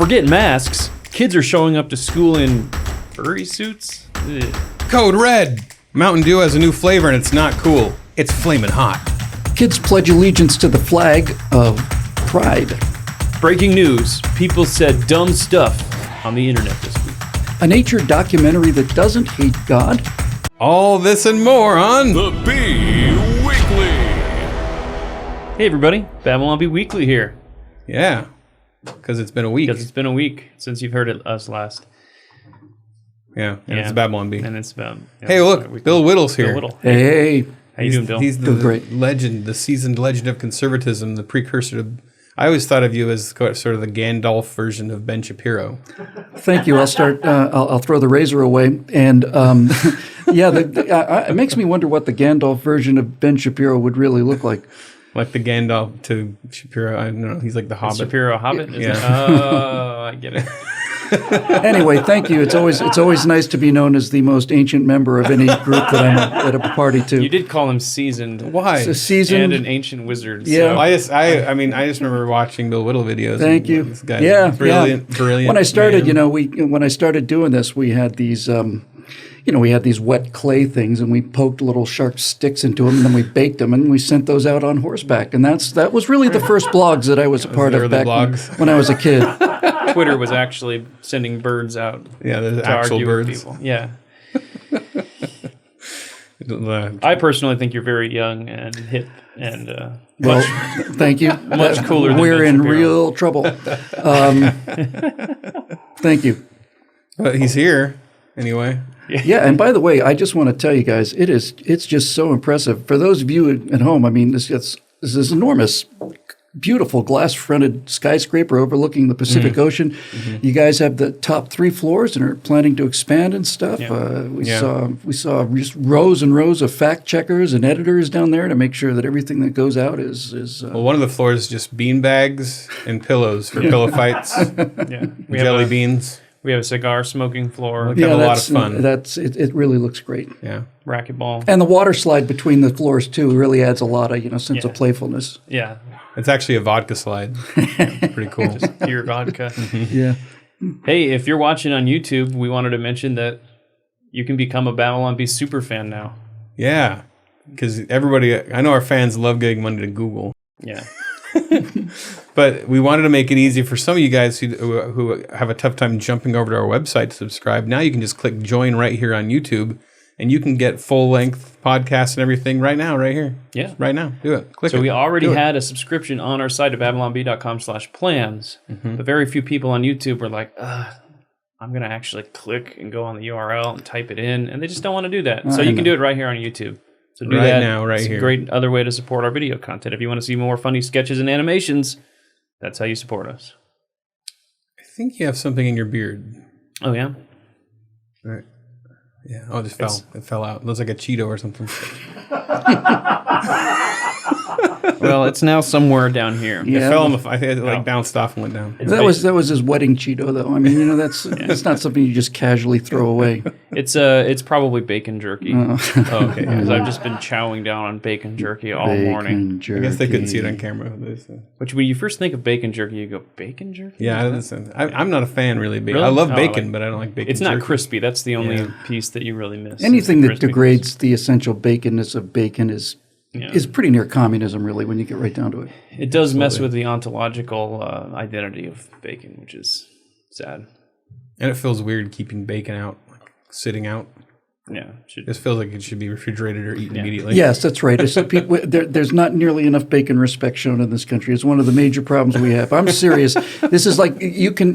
Forget masks. Kids are showing up to school in furry suits. Ugh. Code Red. Mountain Dew has a new flavor and it's not cool. It's flaming hot. Kids pledge allegiance to the flag of pride. Breaking news. People said dumb stuff on the internet this week. A nature documentary that doesn't hate God. All this and more on The Bee Weekly. Hey everybody, Babylon Bee Weekly here. Yeah, because it's been a week. Because it's been a week since you've heard us last. Yeah, and it's Babylon Bee. And it's about... Hey, look, Bill Whittle's here. Bill Whittle. Hey. How you doing, Bill? He's the great. legend, the seasoned legend of conservatism, the precursor to... I always thought of you as sort of the Gandalf version of Ben Shapiro. Thank you. I'll start. I'll throw the razor away. And it makes me wonder what the Gandalf version of Ben Shapiro would really look like. Like the Gandalf to Shapiro. I don't know. He's like the Hobbit. Shapiro Hobbit? Yeah. Oh, I get it. Anyway, thank you. It's always nice to be known as the most ancient member of any group that I'm at a party to. You did call him seasoned. Why? So seasoned And an ancient wizard. Yeah. So. I just remember watching Bill Whittle videos. Thank you. This guy, brilliant. When I started, man. when I started doing this, we had these, we had these wet clay things, and we poked little sharp sticks into them, and then we baked them, and we sent those out on horseback. And that was really the first blogs that I was a part of back when I was a kid. Twitter was actually sending birds out. Yeah, there's to actual argue birds. with people. Yeah. I personally think you're very young and hip and Well, thank you. much cooler than We're Ben in Shapiro. real trouble. Thank you. But he's here anyway. Yeah, and by the way, I just want to tell you guys, it's just so impressive. For those of you at home, I mean, this is enormous, beautiful glass-fronted skyscraper overlooking the Pacific Ocean. Mm-hmm. You guys have the top 3 floors and are planning to expand and stuff. Yeah. We saw just rows and rows of fact checkers and editors down there to make sure that everything that goes out is. Well, one of the floors is just bean bags and pillows for pillow fights. Yeah. Jelly beans. We have a cigar smoking floor, We have a lot of fun. It really looks great. Yeah. racquetball. And the water slide between the floors too really adds a lot of sense of playfulness. Yeah. It's actually a vodka slide. Pretty cool. Just pure vodka. Yeah. Hey, if you're watching on YouTube, we wanted to mention that you can become a Babylon Bee Superfan now. Yeah. Because I know our fans love getting money to Google. Yeah. But we wanted to make it easy for some of you guys who have a tough time jumping over to our website to subscribe. Now you can just click join right here on YouTube, and you can get full-length podcasts and everything right now, right here. Yeah. Right now. Do it. Click it. So we already had a subscription on our site at babylonbee.com/plans, but very few people on YouTube were like, I'm going to actually click and go on the URL and type it in, and they just don't want to do that. So you can do it right here on YouTube. So do Right that now, right it's here. a great other way to support our video content. If you want to see more funny sketches and animations, that's how you support us. I think you have something in your beard. Oh, yeah? Right. Yeah. Oh, it just fell. It fell out. It looks like a Cheeto or something. Well, it's now somewhere down here. Yeah. It fell on the... I think it bounced off and went down. That was his wedding Cheeto, though. I mean, that's not something you just casually throw away. It's probably bacon jerky. Oh, okay. Because I've just been chowing down on bacon jerky all morning. I guess they couldn't see it on camera. Which, when you first think of bacon jerky, you go, bacon jerky? Yeah, I'm not a fan, really. Really? I love bacon, but I don't like bacon It's not jerky. crispy. That's the only piece that you really miss. Anything that crispiness. degrades the essential baconness of bacon is pretty near communism, really, when you get right down to it. It does mess with the ontological identity of bacon, which is sad. And it feels weird keeping bacon out, like sitting out. Yeah. This feels like it should be refrigerated or eaten immediately. Yes, that's right. There's not nearly enough bacon respect shown in this country. It's one of the major problems we have. I'm serious. This is like you can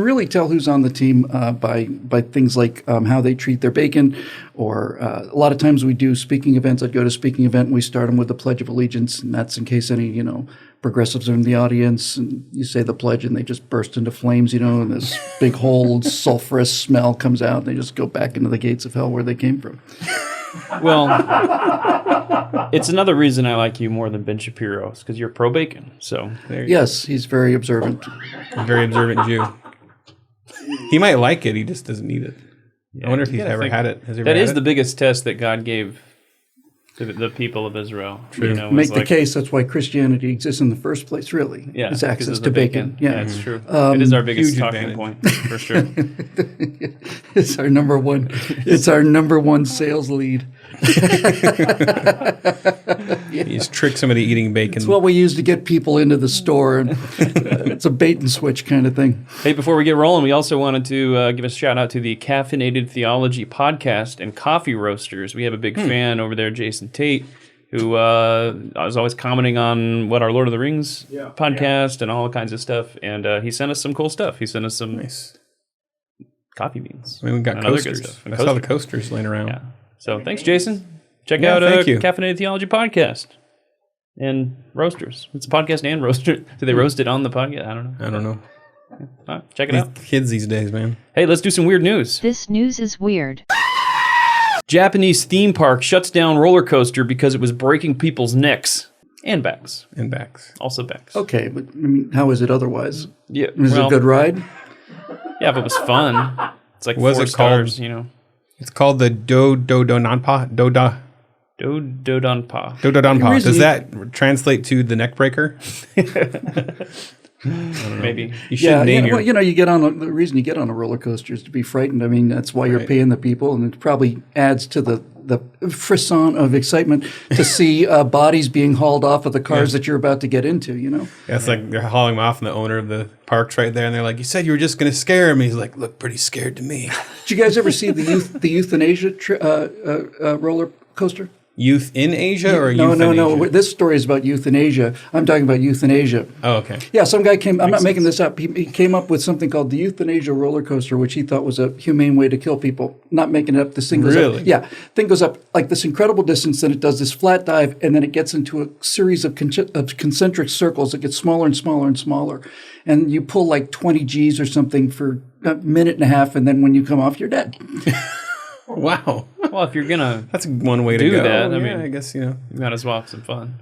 really tell who's on the team by things like how they treat their bacon, or a lot of times we do speaking events. I'd go to a speaking event and we start them with the Pledge of Allegiance, and that's in case any progressives are in the audience, and you say the pledge and they just burst into flames, and this big whole sulfurous smell comes out, and they just go back into the gates of hell where they came from. Well, it's another reason I like you more than Ben Shapiro, because you're pro-bacon. So yes, he's very observant. A very observant Jew. He might like it, he just doesn't need it. I wonder if he's ever had it. Has he ever that had is it? the biggest test that God gave the people of Israel. True. You know, Make the case that's why Christianity exists in the first place, really. Yeah, it's because access of to the bacon. Yeah, it's true. It is our biggest huge talking advantage. point, for sure. It's our number one. It's our number one sales lead. You just trick somebody eating bacon. It's what we use to get people into the store. And, it's a bait and switch kind of thing. Hey, before we get rolling, we also wanted to give a shout out to the Caffeinated Theology podcast and coffee roasters. We have a big fan over there, Jason Tate, who was always commenting on what our Lord of the Rings podcast and all kinds of stuff. And he sent us some cool stuff. He sent us some coffee beans. I mean, we got and other coasters. good stuff. I saw the coasters laying around. Yeah. So thanks, Jason. Check Yeah, out thank you. Caffeinated Theology podcast and roasters. It's a podcast and roaster. Do they roast it on the podcast? I don't know. I don't know. All right, check it out. Kids these days, man. Hey, let's do some weird news. This news is weird. Japanese theme park shuts down roller coaster because it was breaking people's necks and backs. And backs. Also backs. Okay, but I mean, how is it otherwise? Yeah. Is it a good ride? Yeah, if it was fun. It's like Was 4 it called- stars, you know. It's called the Dodonpa. Dodonpa. Dodonpa. reason Does you- that translate to the neck breaker? Maybe. You should name your... you get on the reason you get on a roller coaster is to be frightened. I mean, that's why you're paying the people, and it probably adds to the frisson of excitement to see bodies being hauled off of the cars that you're about to get into. You know, Yeah, it's like they're hauling him off, and the owner of the park's right there, and they're like, "You said you were just going to scare him." He's like, "Look pretty scared to me." did you guys ever see the euthanasia roller coaster? Youth in Asia or No. euthanasia? This story is about euthanasia. I'm talking about euthanasia. Oh, okay. Yeah, some guy came. I'm not making this up. He came up with something called the euthanasia roller coaster, which he thought was a humane way to kill people. Not making it up. This thing goes Really? up. Yeah, thing goes up like this incredible distance. Then it does this flat dive, and then it gets into a series of concentric circles. It gets smaller and smaller and smaller, and you pull like 20 G's or something for a minute and a half, and then when you come off, you're dead. Wow. Well, if you're going to That's one way to do go. that, I Yeah, mean- I guess, you might as well have some fun.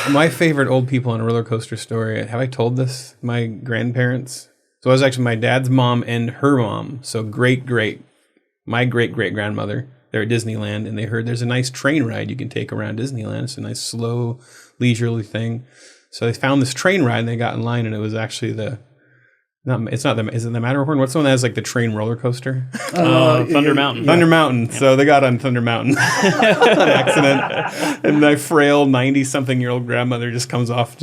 My favorite old people on a roller coaster story. Have I told this? My grandparents. So it was actually my dad's mom and her mom. So my great grandmother. They're at Disneyland, and they heard there's a nice train ride you can take around Disneyland. It's a nice, slow, leisurely thing. So they found this train ride, and they got in line, and it was actually is it the Matterhorn? What's the one that has like the train roller coaster? Thunder Mountain. Thunder Mountain. So they got on Thunder Mountain on accident. And my frail 90-something-year-old grandmother just comes off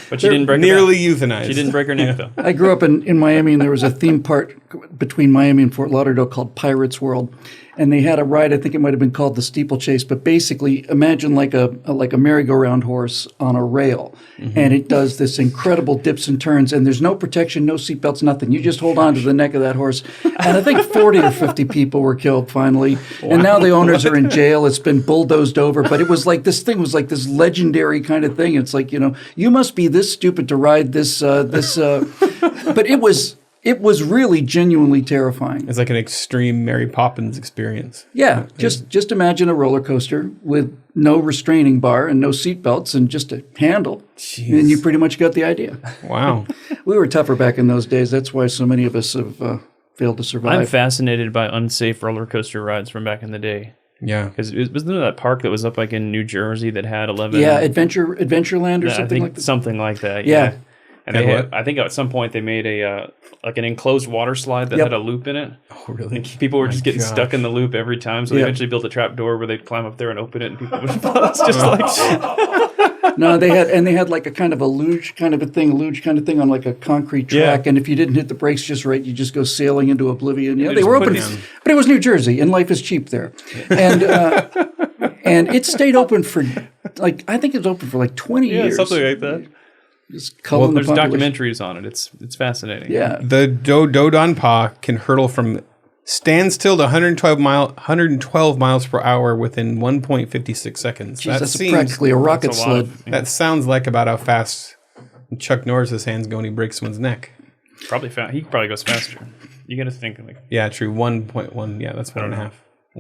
But she didn't break nearly her euthanized. neck. She didn't break her neck, though. I grew up in Miami, and there was a theme park between Miami and Fort Lauderdale called Pirates World, and they had a ride. I think it might have been called the Steeplechase, but basically, imagine like a merry-go-round horse on a rail, and it does this incredible dips and turns, and there's no protection, no seatbelts, nothing. You just hold on to the neck of that horse, and I think 40 or 50 people were killed finally, and now the owners are in jail. It's been bulldozed over, but it was like this thing was like this legendary kind of thing. It's like, you must be this stupid to ride this, but it was really genuinely terrifying. It's like an extreme Mary Poppins experience. Yeah, just imagine a roller coaster with no restraining bar and no seatbelts and just a handle. Jeez. And you pretty much got the idea. Wow. We were tougher back in those days. That's why so many of us have failed to survive. I'm fascinated by unsafe roller coaster rides from back in the day. Yeah. Because wasn't there that park that was up like in New Jersey that had 11? Yeah, Adventureland or something like that. Something like that. Yeah. And And they what? I think at some point they made a like an enclosed water slide that Yep. had a loop in it. Oh, really? People were just getting gosh. stuck in the loop every time, so they Yeah. eventually built a trap door where they'd climb up there and open it, and people would fall. It's just like No, they had like a kind of a luge kind of a thing on like a concrete track, and if you didn't hit the brakes just right, you just go sailing into oblivion. Yeah, they just were put open, it down. but it was New Jersey, and life is cheap there, and and it stayed open for I think it was open for like 20 years. something like that. Just culling There's the population. documentaries on it. It's fascinating. Yeah, The Dodonpa can hurtle from standstill to 112 miles per hour within 1.56 seconds. Jeez, that's practically a rocket That's a lot sled. of- That sounds like about how fast Chuck Norris's hands go when he breaks someone's neck. Probably he probably goes faster. You got to think like Yeah, true. 1.1. Yeah, that's 1.5.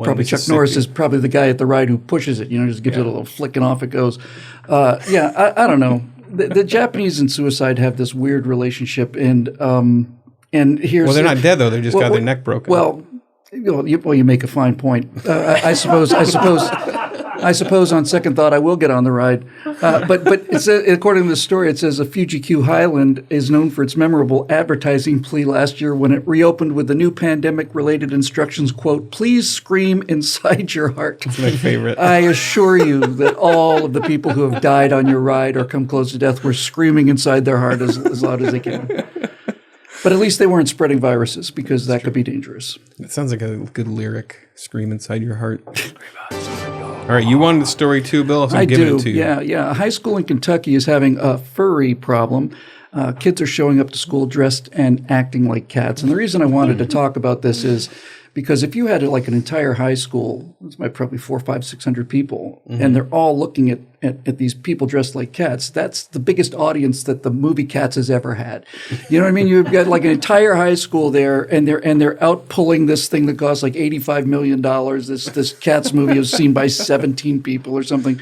Probably Chuck Norris is probably the guy at the ride who pushes it. Just gives it a little flick and off it goes. I don't know. The Japanese and suicide have this weird relationship, and here's Well, they're not dead though. They just got their neck broken. Well, you make a fine point. I suppose I suppose on second thought, I will get on the ride. But it's according to the story, it says a Fuji Q Highland is known for its memorable advertising plea last year when it reopened with the new pandemic-related instructions, quote, "Please scream inside your heart." That's my favorite. I assure you that all of the people who have died on your ride or come close to death were screaming inside their heart as loud as they can. But at least they weren't spreading viruses because that could be dangerous. That sounds like a good lyric. Scream inside your heart. All right, you wanted the story too, Bill? So I'm giving it to you. Yeah. A high school in Kentucky is having a furry problem. Kids are showing up to school dressed and acting like cats. And the reason I wanted to talk about this is because if you had like an entire high school, it's probably 400, 500, 600 people, and they're all looking at these people dressed like cats, that's the biggest audience that the movie Cats has ever had. You know what I mean? You've got like an entire high school there, and they're out pulling this thing that costs like $85 million. This Cats movie was seen by 17 people or something.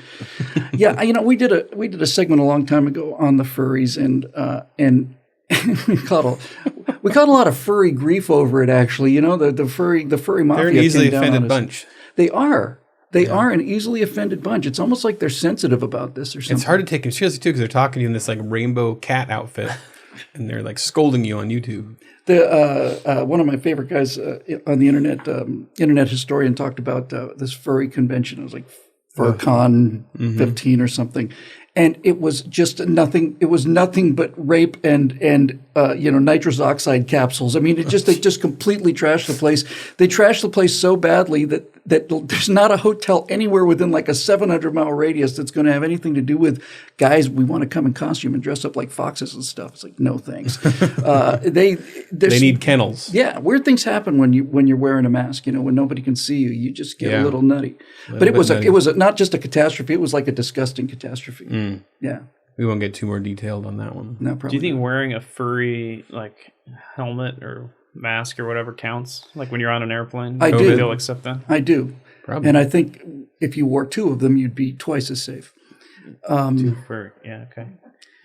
Yeah, we did a segment a long time ago on the furries, and we caught a lot of furry grief over it. Actually, the furry mafia. They're an easily came down offended on us. bunch. They are. They are an easily offended bunch. It's almost like they're sensitive about this or something. It's hard to take them seriously too because they're talking to you in this like rainbow cat outfit, and they're like scolding you on YouTube. One of my favorite guys on the internet historian, talked about this furry convention. It was like FurCon 15 or something. And it was just nothing. It was nothing but rape and nitrous oxide capsules. I mean, they just completely trashed the place. They trashed the place so badly that there's not a hotel anywhere within like a 700-mile radius that's going to have anything to do with guys. We want to come in costume and dress up like foxes and stuff. It's like, no thanks. They need kennels. Yeah, weird things happen when you're wearing a mask. When nobody can see you, you just get a little nutty. But it was not just a catastrophe. It was like a disgusting catastrophe. Yeah. We won't get too more detailed on that one. No problem. Do you think wearing a furry like helmet or mask or whatever counts? Like when you're on an airplane? I do. They'll accept that? I do. Probably. And I think if you wore two of them, you'd be twice as safe. Too furry. Yeah, okay.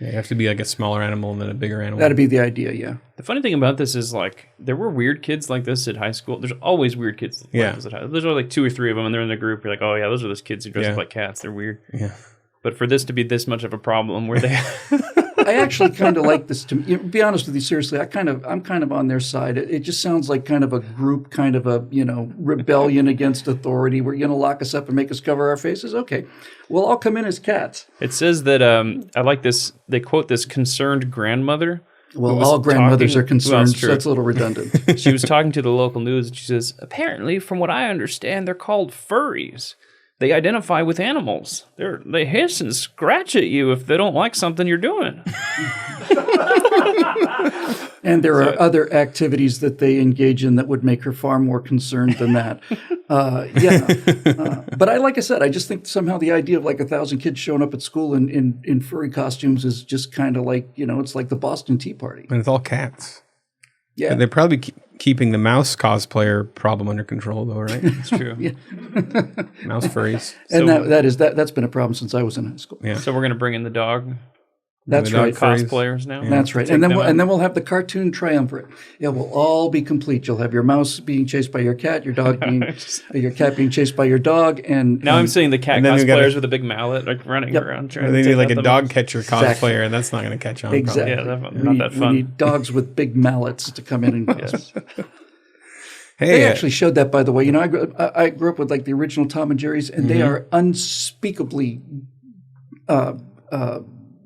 Yeah, you have to be like a smaller animal than a bigger animal. That'd be the idea, yeah. The funny thing about this is like there were weird kids like this at high school. There's always weird kids like this at high school. There's only like 2 or 3 of them and they're in the group. You're like, oh yeah, those are those kids who dress up like cats. They're weird. Yeah. But for this to be this much of a problem where they I actually kind of like this. To be honest with you, seriously, I'm kind of on their side. It just sounds like kind of a group, kind of a rebellion against authority. We're going to lock us up and make us cover our faces. Okay, we'll all come in as cats. It says that I like this. They quote this concerned grandmother. Well, all grandmothers are concerned, so that's a little redundant. She was talking to the local news, and she says, apparently, from what I understand, they're called furries. They identify with animals. They hiss and scratch at you if they don't like something you're doing. And there are other activities that they engage in that would make her far more concerned than that. But like I said, I just think somehow the idea of like 1,000 kids showing up at school in furry costumes is just kind of like, it's like the Boston Tea Party. And it's all cats. Yeah. They're probably keeping the mouse cosplayer problem under control, though, right? That's true. Mouse furries. And that's been a problem since I was in high school. Yeah. So we're going to bring in the dog. That's right. Cosplayers now. Yeah. That's right. And then we'll have the cartoon triumvirate. Yeah, we'll all be complete. You'll have your mouse being chased by your cat, your dog your cat being chased by your dog, and I'm seeing the cat cosplayers with a big mallet like running around trying they to need like a dog mouse. catcher cosplayer, and that's not going to catch on. Exactly. Yeah, not that fun. We need dogs with big mallets to come in and Yes. Hey, they actually showed that, by the way. I grew up with like the original Tom and Jerry's, and they are unspeakably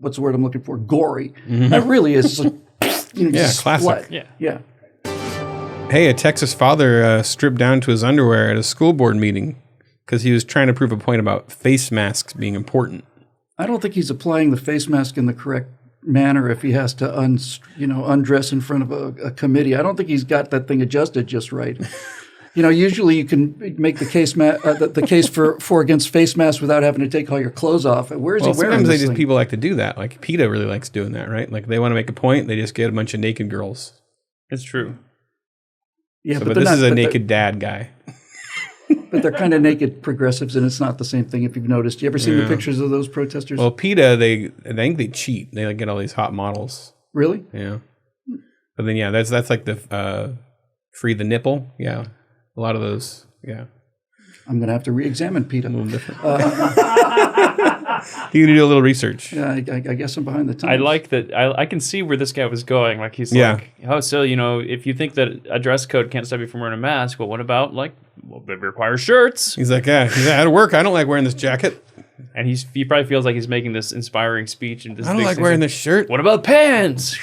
what's the word I'm looking for? Gory. That really is like, classic. Yeah. Hey, a Texas father stripped down to his underwear at a school board meeting because he was trying to prove a point about face masks being important. I don't think he's applying the face mask in the correct manner if he has to undress in front of a committee. I don't think he's got that thing adjusted just right. Usually you can make the case the case for against face masks without having to take all your clothes off. Where is he wearing sometimes this thing? people like to do that. Like PETA really likes doing that, right? Like they want to make a point, they just get a bunch of naked girls. It's true. Yeah, but this is a naked dad guy. But they're kind of naked progressives, and it's not the same thing if you've noticed. You ever seen the pictures of those protesters? Well, PETA, I think they cheat. They like get all these hot models. Really? Yeah. But then that's like the free the nipple. Yeah. A lot of those. Yeah. I'm going to have to re-examine PETA. You're going to do a little research. Yeah, I guess I'm behind the times. I like that. I can see where this guy was going. Like he's like, oh, so if you think that a dress code can't stop you from wearing a mask, well, what about it requires shirts? He's like, yeah, out of work. I don't like wearing this jacket. And he probably feels like he's making this inspiring speech. And this I don't like wearing this shirt. What about pants?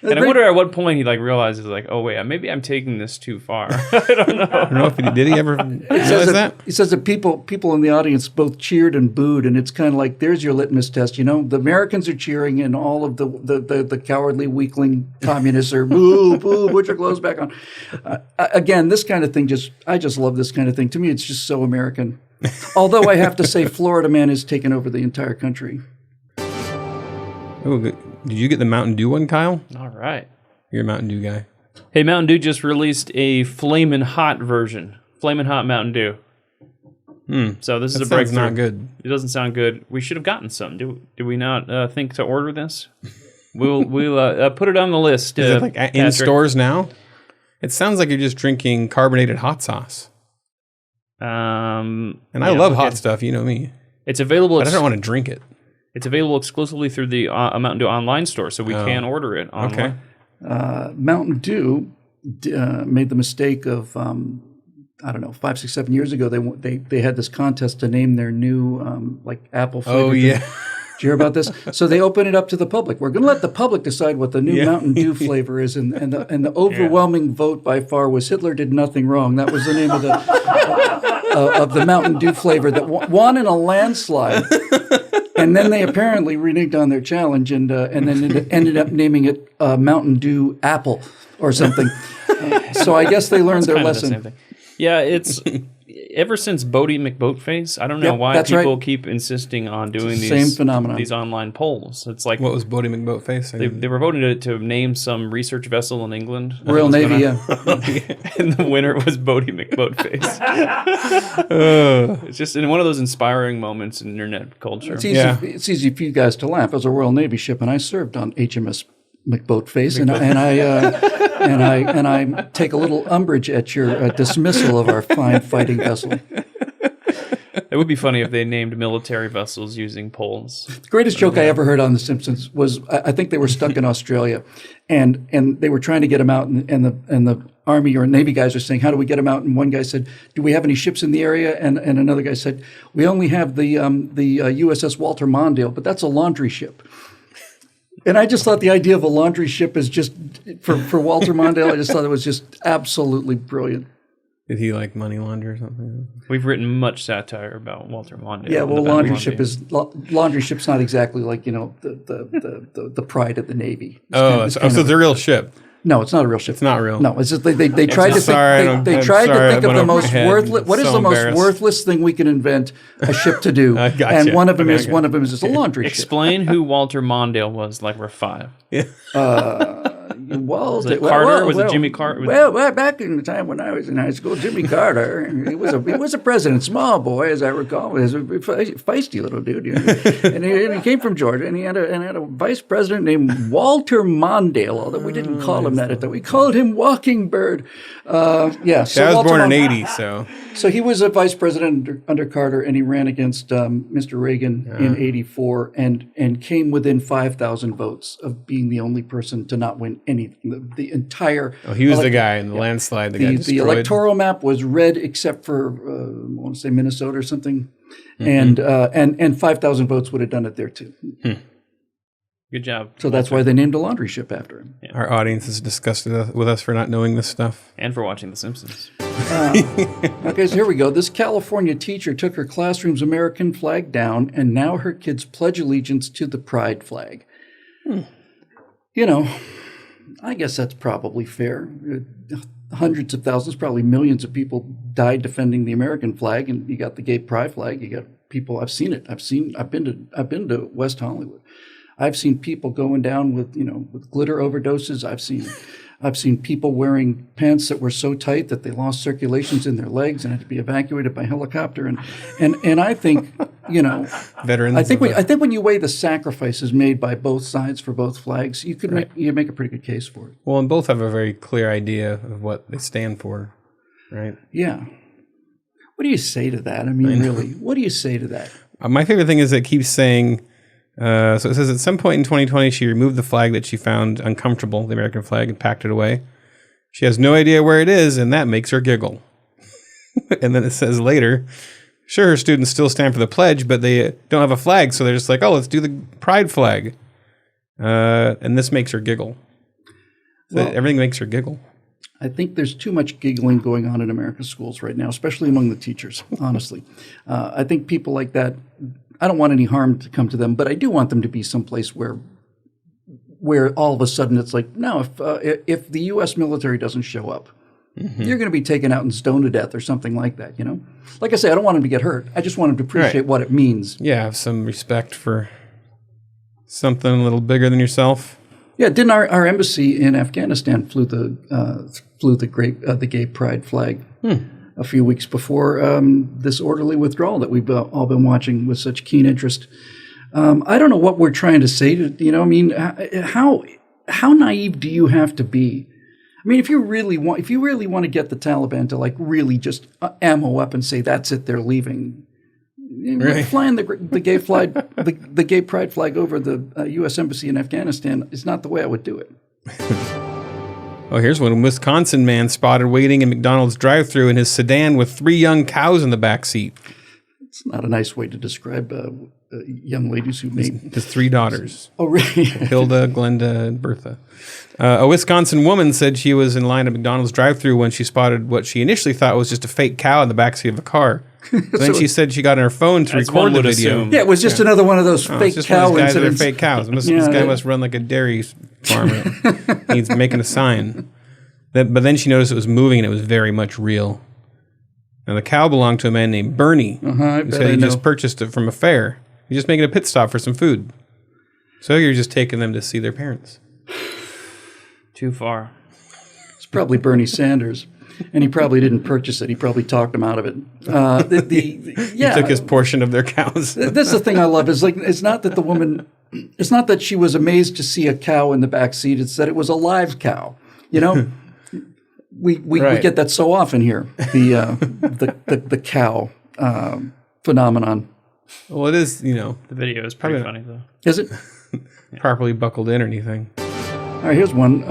And I wonder at what point he realizes oh wait, maybe I'm taking this too far. I don't know. If did he ever realize that? He says that people in the audience both cheered and booed, and it's kind of like there's your litmus test. The Americans are cheering, and all of the cowardly weakling communists are boo boo, put your clothes back on. Again, this kind of thing I just love this kind of thing. To me, it's just so American. Although I have to say, Florida Man has taken over the entire country. Oh, did you get the Mountain Dew one, Kyle? All right. You're a Mountain Dew guy. Hey, Mountain Dew just released a Flamin' Hot version. Flamin' Hot Mountain Dew. So this is a breakthrough. Not good. It doesn't sound good. We should have gotten some. Do we not think to order this? We'll put it on the list. Is it in stores now? It sounds like you're just drinking carbonated hot sauce. And I love hot stuff. You know me. It's available. But I don't want to drink it. It's available exclusively through the Mountain Dew online store, so we can order it online. Okay. Mountain Dew made the mistake of 5, 6, 7 years ago. They had this contest to name their new apple flavor. Oh yeah. Did you hear about this? So they open it up to the public. We're going to let the public decide what the new Mountain Dew flavor is, and the overwhelming vote by far was Hitler did nothing wrong. That was the name of the Mountain Dew flavor that won in a landslide. And then they apparently reneged on their challenge and then ended up naming it Mountain Dew Apple or something. So I guess they learned their lesson. The same thing. Yeah, it's ever since Bodie McBoatface. I don't know why people keep insisting on doing these online polls. It's like what was Bodie McBoatface? They were voting to name some research vessel in England. Royal Navy, and the winner was Bodie McBoatface. It's just in one of those inspiring moments in internet culture. It's easy for you guys to laugh. I was a Royal Navy ship, and I served on HMS McBoatface, and I take a little umbrage at your dismissal of our fine fighting vessel. It would be funny if they named military vessels using polls. The greatest joke I ever heard on The Simpsons was I think they were stuck in Australia, and they were trying to get them out, and the Army or Navy guys are saying, "How do we get them out?" And one guy said, "Do we have any ships in the area?" And another guy said, "We only have the USS Walter Mondale, but that's a laundry ship." And I just thought the idea of a laundry ship is just, for Walter Mondale, I just thought it was just absolutely brilliant. Did he like money launder or something? We've written much satire about Walter Mondale. Yeah, well, laundry ship's not exactly like, the pride of the Navy. So it's a real ship. No, it's not a real ship. It's not real. No, it's just they tried to think. They tried to think of the most worthless. What is the most worthless thing we can invent a ship to do? Gotcha. And one of them is just a laundry ship. Explain who Walter Mondale was. Like we're 5. Yeah. Was it Carter? Was it Jimmy Carter? Well, back in the time when I was in high school, Jimmy Carter, he was a president, small boy, as I recall. He was a feisty little dude, and he came from Georgia, and he had a vice president named Walter Mondale. Although we didn't call him that, we called him Walking Bird. So I was born in '80, so he was a vice president under Carter, and he ran against Mr. Reagan in '84, and came within 5,000 votes of being the only person to not win anything. The entire. Oh, he was the guy in the landslide. The electoral map was red except for I want to say Minnesota or something, and 5,000 votes would have done it there too. Good job. So that's why they named a laundry ship after him. Yeah. Our audience is disgusted with us for not knowing this stuff. And for watching The Simpsons. Okay, so here we go. This California teacher took her classroom's American flag down, and now her kids pledge allegiance to the pride flag. I guess that's probably fair. Hundreds of thousands, probably millions of people died defending the American flag, and you got the gay pride flag. You got people. I've seen it. I've been to West Hollywood. I've seen people going down with glitter overdoses. I've seen people wearing pants that were so tight that they lost circulations in their legs and had to be evacuated by helicopter. And I think, veterans. I think when you weigh the sacrifices made by both sides for both flags, you could make a pretty good case for it. Well, and both have a very clear idea of what they stand for, right? Yeah. What do you say to that? I mean, really, what do you say to that? My favorite thing is it keeps saying, so it says at some point in 2020, she removed the flag that she found uncomfortable, the American flag, and packed it away. She has no idea where it is, and that makes her giggle. And then it says later, sure, her students still stand for the pledge, but they don't have a flag, so they're just like, oh, let's do the pride flag. And this makes her giggle. So Well, everything makes her giggle. I think there's too much giggling going on in American schools right now, especially among the teachers, honestly. I think people like that, I don't want any harm to come to them, but I do want them to be someplace where all of a sudden it's like, no, if the U.S. military doesn't show up, you're going to be taken out and stoned to death or something like that, you know? Like I say, I don't want them to get hurt. I just want them to appreciate what it means. Yeah, have some respect for something a little bigger than yourself. Yeah, didn't our embassy in Afghanistan flew the gay pride flag a few weeks before this orderly withdrawal that we've all been watching with such keen interest. I don't know what we're trying to say to, I mean, how naive do you have to be? I mean, if you really want to get the Taliban to like really just ammo up and say that's it, they're leaving. Right. Flying the gay flag, the gay pride flag over the U.S. embassy in Afghanistan is not the way I would do it. Oh, here's one. A Wisconsin man spotted waiting in McDonald's drive-thru in his sedan with 3 young cows in the back seat. It's not a nice way to describe young ladies who made his 3 daughters. Oh, really? Hilda, Glenda, and Bertha. A Wisconsin woman said she was in line at McDonald's drive-thru when she spotted what she initially thought was just a fake cow in the backseat of a car. Then she said she got on her phone to record the video. Yeah, it was just another one of those fake cow incidents. Fake cows. This guy must run like a dairy farmer. He's making a sign. But then she noticed it was moving and it was very much real. Now the cow belonged to a man named Bernie. Who said he just purchased it from a fair. He's just making a pit stop for some food. So you're just taking them to see their parents. Too far. It's probably Bernie Sanders. And he probably didn't purchase it. He probably talked them out of it. He took his portion of their cows. That's the thing I love. Is like it's not that the woman, it's not that she was amazed to see a cow in the back seat. It's that it was a live cow. You know, we get that so often here. The cow phenomenon. Well, it is. The video is pretty funny though. Is it properly buckled in or anything? All right, here's one.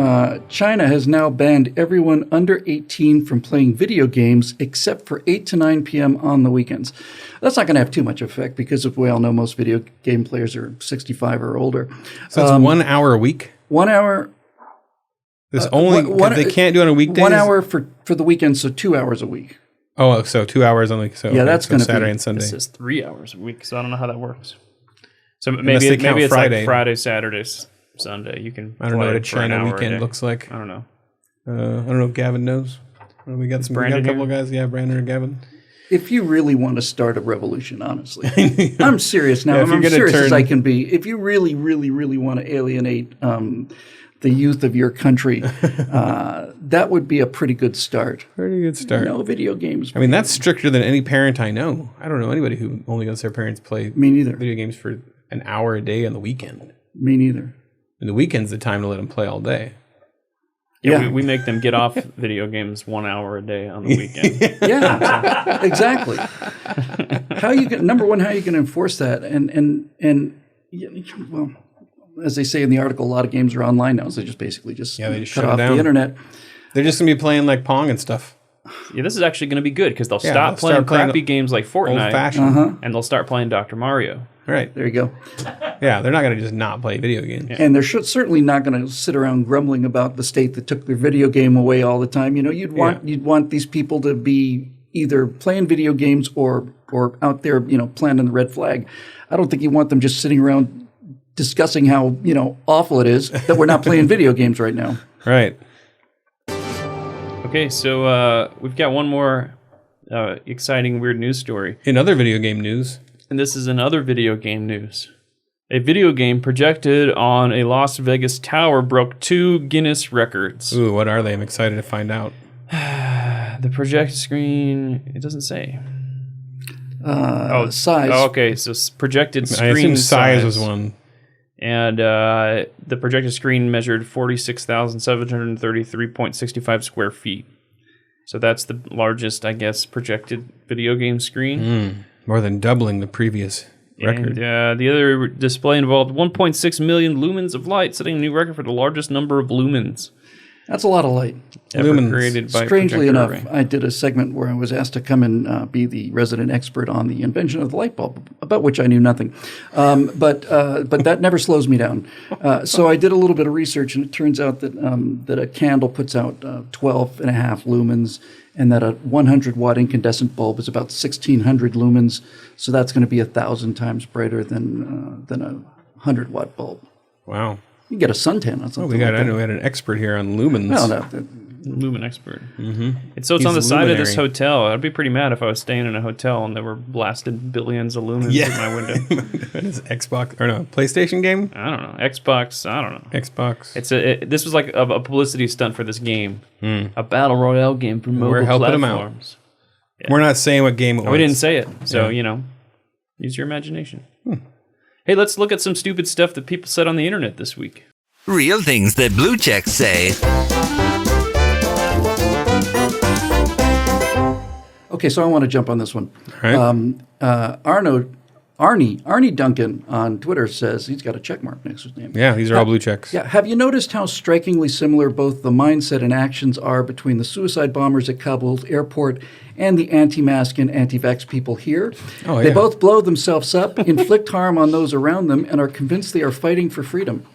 China has now banned everyone under 18 from playing video games except for 8 to 9 p.m. on the weekends. That's not going to have too much effect because, as we all know, most video game players are 65 or older. So it's 1 hour a week? 1 hour. This they can't do it on a weekday? 1 hour for the weekend, so 2 hours a week. Oh, so 2 hours on the week. So, yeah, that's going to be Saturday and Sunday. This is 3 hours a week, so I don't know how that works. So maybe it's Friday. like Friday, Saturdays. Sunday, you can. I don't know what a China weekend looks like. I don't know. I don't know if Gavin knows. We got a couple of guys. Yeah, Brandon or Gavin. If you really want to start a revolution, honestly, I'm serious now. Yeah, I'm serious as I can be. If you really, really, really want to alienate the youth of your country, that would be a pretty good start. Pretty good start. No video games. I mean, that's stricter than any parent I know. I don't know anybody who only lets their parents play. Me neither. Video games for an hour a day on the weekend. Me neither. And the weekend's the time to let them play all day. Yeah. We make them get off video games 1 hour a day on the weekend. Yeah, exactly. How you can enforce that? And well, as they say in the article, a lot of games are online now, so they just basically cut off the internet. They're just gonna be playing like Pong and stuff. Yeah, this is actually going to be good because they'll stop playing crappy games like Fortnite, and they'll start playing Dr. Mario. Right. There you go. Yeah, they're not going to just not play video games. Yeah. And they're certainly not going to sit around grumbling about the state that took their video game away all the time. You'd want these people to be either playing video games or out there, planting the red flag. I don't think you want them just sitting around discussing how, awful it is that we're not playing video games right now. Right. Okay, so we've got one more exciting, weird news story. In other video game news. And this is in other video game news. A video game projected on a Las Vegas tower broke 2 Guinness records. Ooh, what are they? I'm excited to find out. The projected screen, it doesn't say. Size. Oh, okay, so projected screen I assume size was one. And the projected screen measured 46,733.65 square feet. So that's the largest, I guess, projected video game screen. More than doubling the previous record. And the other display involved 1.6 million lumens of light, setting a new record for the largest number of lumens That's a lot of light. ever Lumens. created by Strangely projector enough, array. I did a segment where I was asked to come and be the resident expert on the invention of the light bulb, about which I knew nothing. But that never slows me down. So I did a little bit of research, and it turns out that that a candle puts out 12 and a half lumens, and that a 100-watt incandescent bulb is about 1,600 lumens. So that's going to be 1,000 times brighter than a 100-watt bulb. Wow. You can get a suntan on something. I like that. know we had an expert here on lumens. Well, no, Lumen expert. Mm-hmm. It's on the He's side of this luminary. hotel. I'd be pretty mad if I was staying in a hotel and they were blasted billions of lumens in my window. What is Xbox or no PlayStation game? I don't know. Xbox. I don't know. Xbox. This was like a publicity stunt for this game, a battle royale game for mobile We're helping 'em out. platforms. We're not saying what game it was. We didn't say it, so Yeah. use your imagination. Hey, let's look at some stupid stuff that people said on the internet this week. Real things that blue checks say. Okay, so I want to jump on this one. All right. Arnie Duncan on Twitter says he's got a check mark next to his name. Yeah, these are all blue checks. Yeah, have you noticed how strikingly similar both the mindset and actions are between the suicide bombers at Kabul airport and the anti-mask and anti-vax people here? Oh, They yeah. both blow themselves up, inflict harm on those around them, and are convinced they are fighting for freedom.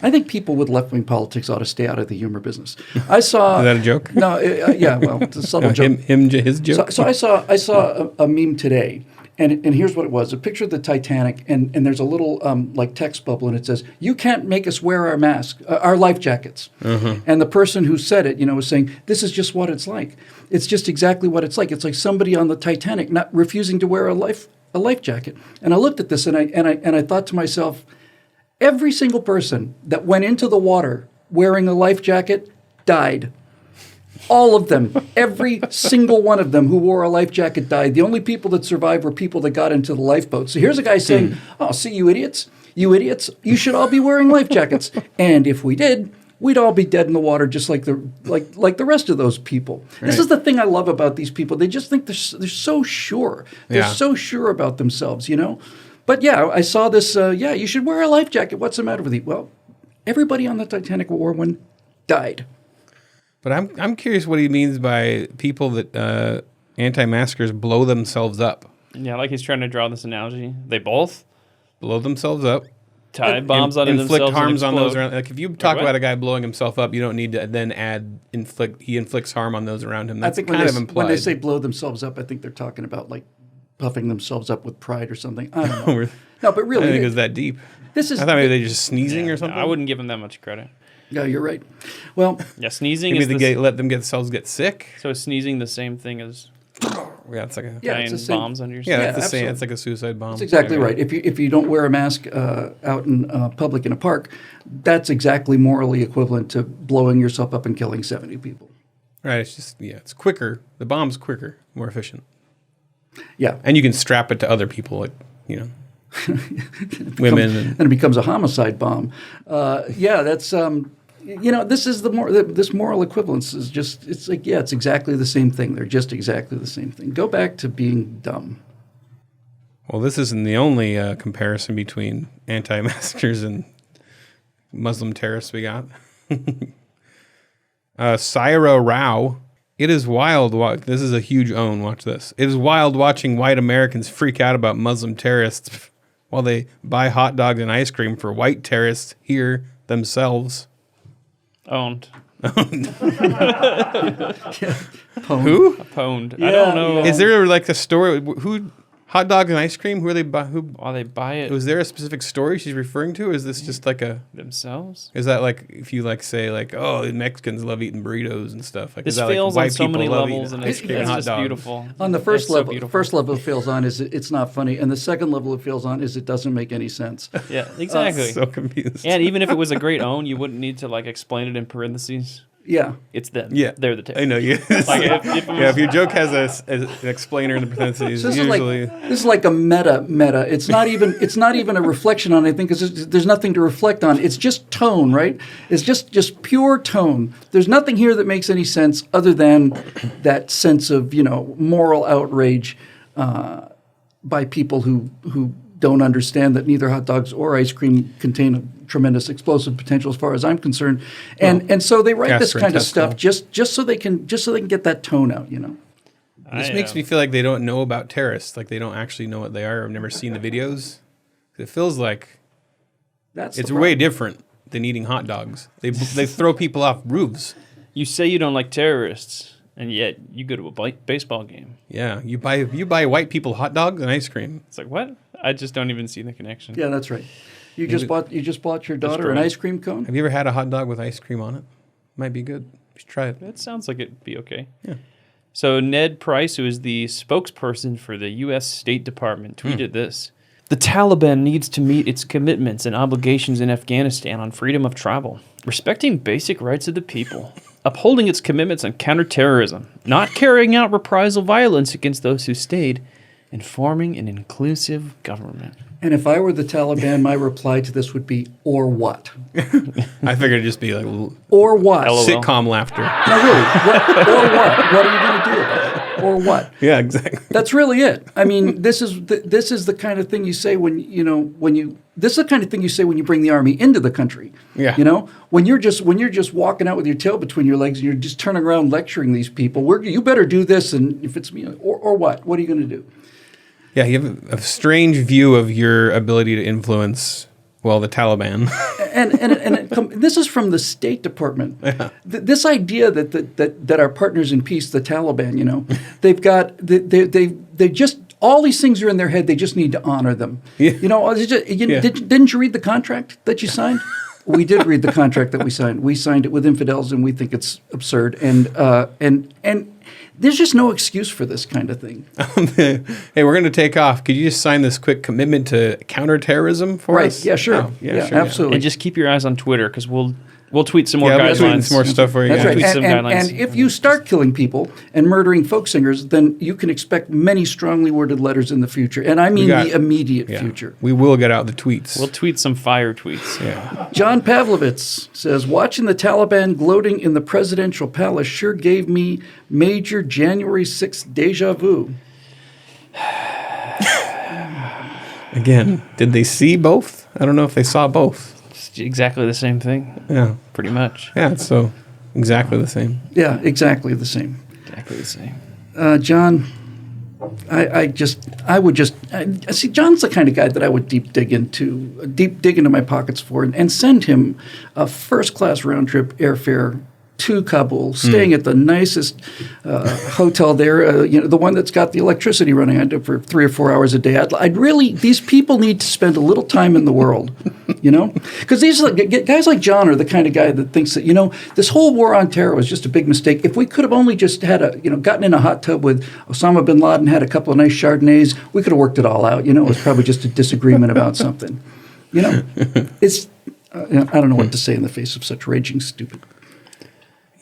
I think people with left-wing politics ought to stay out of the humor business. I saw. Is that a joke? No, yeah, well, it's a subtle joke. His joke. So I saw a meme today, and here's what it was: a picture of the Titanic, and there's a little like text bubble, and it says, "You can't make us wear our mask, our life jackets." And the person who said it, was saying, "This is just what it's like. It's just exactly what it's like. It's like somebody on the Titanic not refusing to wear a life jacket." And I looked at this, and I thought to myself, every single person that went into the water wearing a life jacket died. All of them, every single one of them who wore a life jacket died. The only people that survived were people that got into the lifeboat. So here's a guy saying, "Oh, see, you idiots, you should all be wearing life jackets. And if we did, we'd all be dead in the water, just like the rest of those people." Right. This is the thing I love about these people. They just think they're so sure. They're so sure about themselves, But yeah, I saw this. You should wear a life jacket. What's the matter with you? Well, everybody on the Titanic who wore one died. But I'm curious what he means by people that anti-maskers blow themselves up. Yeah, like he's trying to draw this analogy. They both Blow themselves up. tie bombs onto inflict themselves harms and on those explode. around. Like if you talk what? about a guy blowing himself up, you don't need to then add he inflicts harm on those around him. That's I think kind of implied. when they say blow themselves up, I think they're talking about like puffing themselves up with pride or something. I don't know. No, but I really, didn't think it was that deep. this is. I thought maybe they're just sneezing or No, something. I wouldn't give them that much credit. Yeah, you're right. Well, Yeah, sneezing Maybe is let themselves get sick. so is sneezing the same thing as Yeah, it's like a Yeah, it's tying the same. bombs under yeah, yourself? that's the same. absolutely. It's like a suicide bomb. that's exactly right. If you don't wear a mask out in public in a park, that's exactly morally equivalent to blowing yourself up and killing 70 people. Right. It's just it's quicker. The bomb's quicker, more efficient, Yeah, and you can strap it to other people, like women. and it becomes a homicide bomb. That's this is this moral equivalence is just it's like it's exactly the same thing. They're just exactly the same thing. Go back to being dumb. Well, this isn't the only comparison between anti-maskers and Muslim terrorists we got. Saira Rao. It is wild. This is a huge own. Watch this. It is wild watching white Americans freak out about Muslim terrorists while they buy hot dogs and ice cream for white terrorists here themselves. Owned. Who? Pwned. I don't know. Is there like a story? Who? Hot dogs and ice cream? Who are they? Who? Why they buy it Was there a specific story she's referring to? Or is this just like a? themselves? Is that like if you like say like oh the Mexicans love eating burritos and stuff? Like This is that fails like on white so many people love levels, eating and it's ice cream and hot just dogs? beautiful. On the first It's so level, beautiful. first level it fails on is it's not funny, and the second level it fails on is it doesn't make any sense. Yeah, exactly. So confused. And even if it was a great own, you wouldn't need to like explain it in parentheses. Yeah. It's them. Yeah, They're the I know. Yeah, Like, if if your joke has an explainer in the parentheses, So usually this is like a meta. It's not even a reflection on anything because there's nothing to reflect on. It's just tone, right? It's just pure tone. There's nothing here that makes any sense other than that sense of moral outrage by people who don't understand that neither hot dogs or ice cream contain a tremendous explosive potential as far as I'm concerned. And so they write this kind of stuff just so they can get that tone out, This makes me feel like they don't know about terrorists. Like they don't actually know what they are. I've never seen the videos. It feels like it's way different than eating hot dogs. They throw people off roofs. You say you don't like terrorists, and yet you go to a baseball game. Yeah, you buy white people hot dogs and ice cream. It's like, what? I just don't even see the connection. Yeah, that's right. You just bought your daughter an ice cream cone? Have you ever had a hot dog with ice cream on it? Might be good. You should try it. That sounds like it'd be okay. Yeah. So Ned Price, who is the spokesperson for the U.S. State Department, tweeted this. The Taliban needs to meet its commitments and obligations in Afghanistan on freedom of travel, respecting basic rights of the people, upholding its commitments on counterterrorism, not carrying out reprisal violence against those who stayed, and forming an inclusive government. And if I were the Taliban, my reply to this would be, or what? I figured it'd just be like or what? sitcom laughter. No, really. Or what? What are you going to do about it? Or what? Yeah, exactly. That's really it. I mean, this is the kind of thing you say when this is the kind of thing you say when you bring the army into the country. Yeah. When you're just walking out with your tail between your legs and you're just turning around lecturing these people, you better do this, and if it's or what? What are you going to do? Yeah, you have a strange view of your ability to influence, the Taliban. and this is from the State Department. Yeah. This idea that our partners in peace, the Taliban, they've got they just all these things are in their head. They just need to honor them. Yeah. Didn't you read the contract that you signed? We did read the contract that we signed. We signed it with infidels, and we think it's absurd. And there's just no excuse for this kind of thing. Hey, we're going to take off. Could you just sign this quick commitment to counterterrorism for us? Right. Yeah, sure. Yeah, sure, absolutely. And just keep your eyes on Twitter because we'll tweet some more guidelines. We'll tweet some more stuff for you. That's right. Tweet some guidelines. And if you start killing people and murdering folk singers, then you can expect many strongly worded letters in the future. And I mean the immediate future. We will get out the tweets. We'll tweet some fire tweets. Yeah. John Pavlovitz says, watching the Taliban gloating in the presidential palace sure gave me major January 6th deja vu. Again, did they see both? I don't know if they saw both. It's exactly the same thing. Yeah. Pretty much. Yeah, so exactly the same. Yeah, exactly the same. Exactly the same. John, I would see. John's the kind of guy that I would deep dig into my pockets for, and send him a first class round trip airfare to Kabul, staying at the nicest hotel there, the one that's got the electricity running on it for 3 or 4 hours a day. These people need to spend a little time in the world, because these guys like John are the kind of guy that thinks that, this whole war on terror was just a big mistake. If we could have only just had gotten in a hot tub with Osama bin Laden, had a couple of nice Chardonnays, we could have worked it all out. It was probably just a disagreement about something. It's, I don't know what to say in the face of such raging stupid.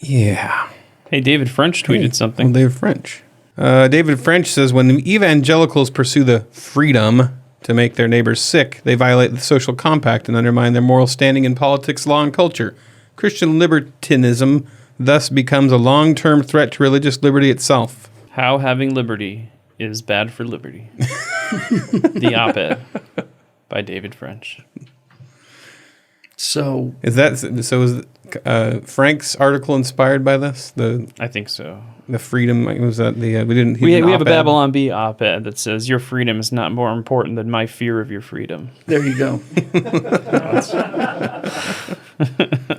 Yeah. Hey, David French tweeted something. Well, David French. David French says, when evangelicals pursue the freedom to make their neighbors sick, they violate the social compact and undermine their moral standing in politics, law, and culture. Christian libertinism thus becomes a long-term threat to religious liberty itself. How having liberty is bad for liberty. The op-ed by David French. So is Frank's article inspired by this? I think so. The freedom was that the we have a Babylon Bee op-ed that says your freedom is not more important than my fear of your freedom. There you go.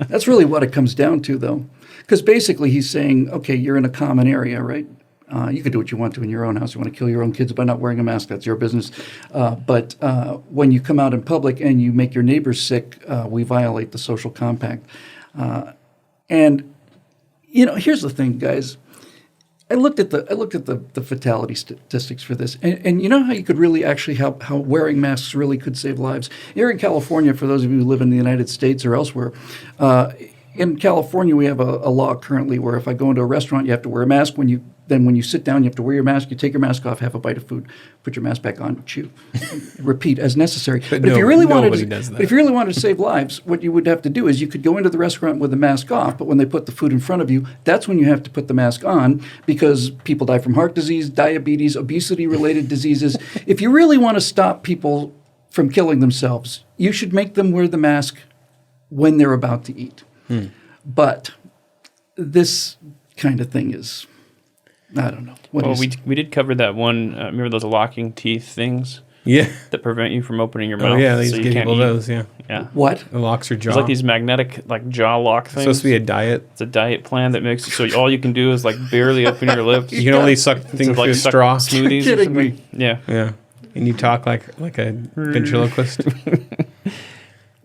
That's really what it comes down to, though, because basically he's saying, okay, you're in a common area, right? You can do what you want to in your own house. You want to kill your own kids by not wearing a mask, that's your business. But when you come out in public and you make your neighbors sick, we violate the social compact. And here's the thing, guys. I looked at the fatality statistics for this, and you know how you could really actually how wearing masks really could save lives. Here in California, for those of you who live in the United States or elsewhere, in California, we have a law currently where if I go into a restaurant, you have to wear a mask. When you sit down, you have to wear your mask. You take your mask off, have a bite of food, put your mask back on, chew, repeat as necessary. But if you really wanted to save lives, what you would have to do is you could go into the restaurant with the mask off, but when they put the food in front of you, that's when you have to put the mask on because people die from heart disease, diabetes, obesity-related diseases. If you really want to stop people from killing themselves, you should make them wear the mask when they're about to eat. But this kind of thing is, I don't know. We did cover that one. Remember those locking teeth things? Yeah. That prevent you from opening your mouth. Oh, yeah, they so just you give can't people eat. those, yeah. Yeah. What? It locks your jaw. It's like these magnetic jaw lock things. It's supposed to be a diet. It's a diet plan that makes it so all you can do is barely open your lips. You can only suck things through a straw. Smoothies You're or kidding something. me. Yeah. Yeah. And you talk like a ventriloquist.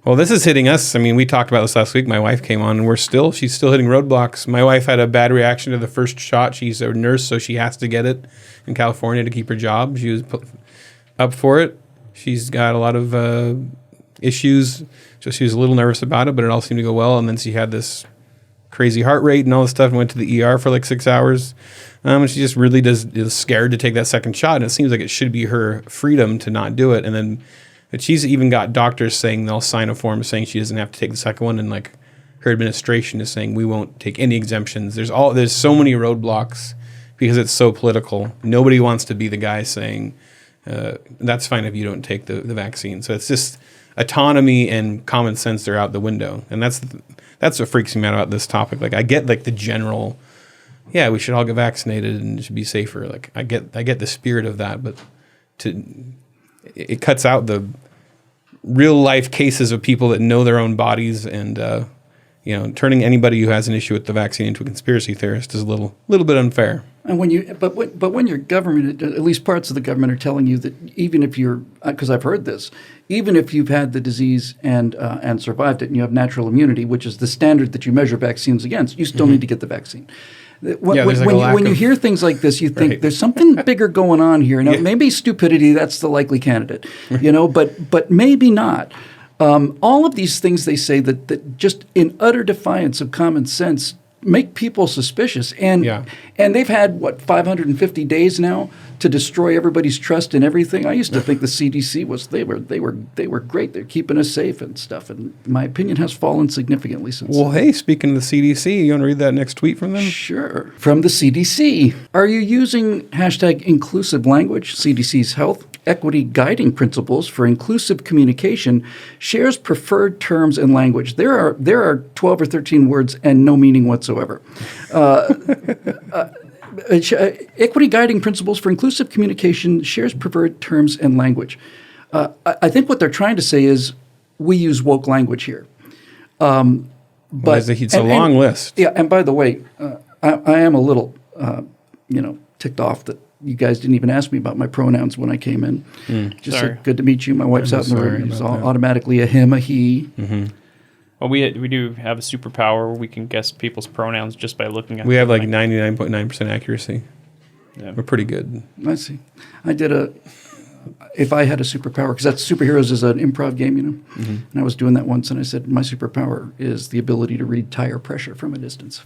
Well, this is hitting us. I mean, we talked about this last week. My wife came on, and she's still hitting roadblocks. My wife had a bad reaction to the first shot. She's a nurse, so she has to get it in California to keep her job. She was up for it. She's got a lot of issues, so she was a little nervous about it, but it all seemed to go well. And then she had this crazy heart rate and all this stuff and went to the ER for 6 hours. And she just really is scared to take that second shot. And it seems like it should be her freedom to not do it. And then but she's even got doctors saying they'll sign a form saying she doesn't have to take the second one. And her administration is saying we won't take any exemptions. There's so many roadblocks because it's so political. Nobody wants to be the guy saying that's fine if you don't take the vaccine. So it's just autonomy and common sense are out the window. And that's what freaks me out about this topic. I get the general, yeah, we should all get vaccinated and it should be safer. I get the spirit of that, but it cuts out the real life cases of people that know their own bodies, and turning anybody who has an issue with the vaccine into a conspiracy theorist is a little bit unfair. And when your government, at least parts of the government, are telling you that even if you're, because I've heard this, even if you've had the disease and survived it, and you have natural immunity, which is the standard that you measure vaccines against, you still need to get the vaccine. When you hear things like this, you think there's something bigger going on here. Now, maybe stupidity, that's the likely candidate, but maybe not. All of these things they say that just in utter defiance of common sense make people suspicious. And they've had, 550 days now to destroy everybody's trust in everything. I used to think the CDC they were great. They're keeping us safe and stuff. And my opinion has fallen significantly since. Well, hey, speaking of the CDC, you want to read that next tweet from them? Sure. From the CDC. Are you using #inclusive language? CDC's Health Equity Guiding Principles for Inclusive Communication shares preferred terms and language. There are 12 or 13 words and no meaning whatsoever. Equity Guiding Principles for Inclusive Communication shares preferred terms and language. I think what they're trying to say is we use woke language here. But it's a long list. Yeah, and by the way, I am a little, ticked off that you guys didn't even ask me about my pronouns when I came in. Just said, good to meet you. My wife's out in the room. It's all automatically a him, a he. Mm-hmm. Well, we do have a superpower where we can guess people's pronouns just by looking at them. We have 99.9% accuracy. Yeah. We're pretty good. I see. I did if I had a superpower, because that's Superheroes is an improv game, and I was doing that once, and I said, my superpower is the ability to read tire pressure from a distance.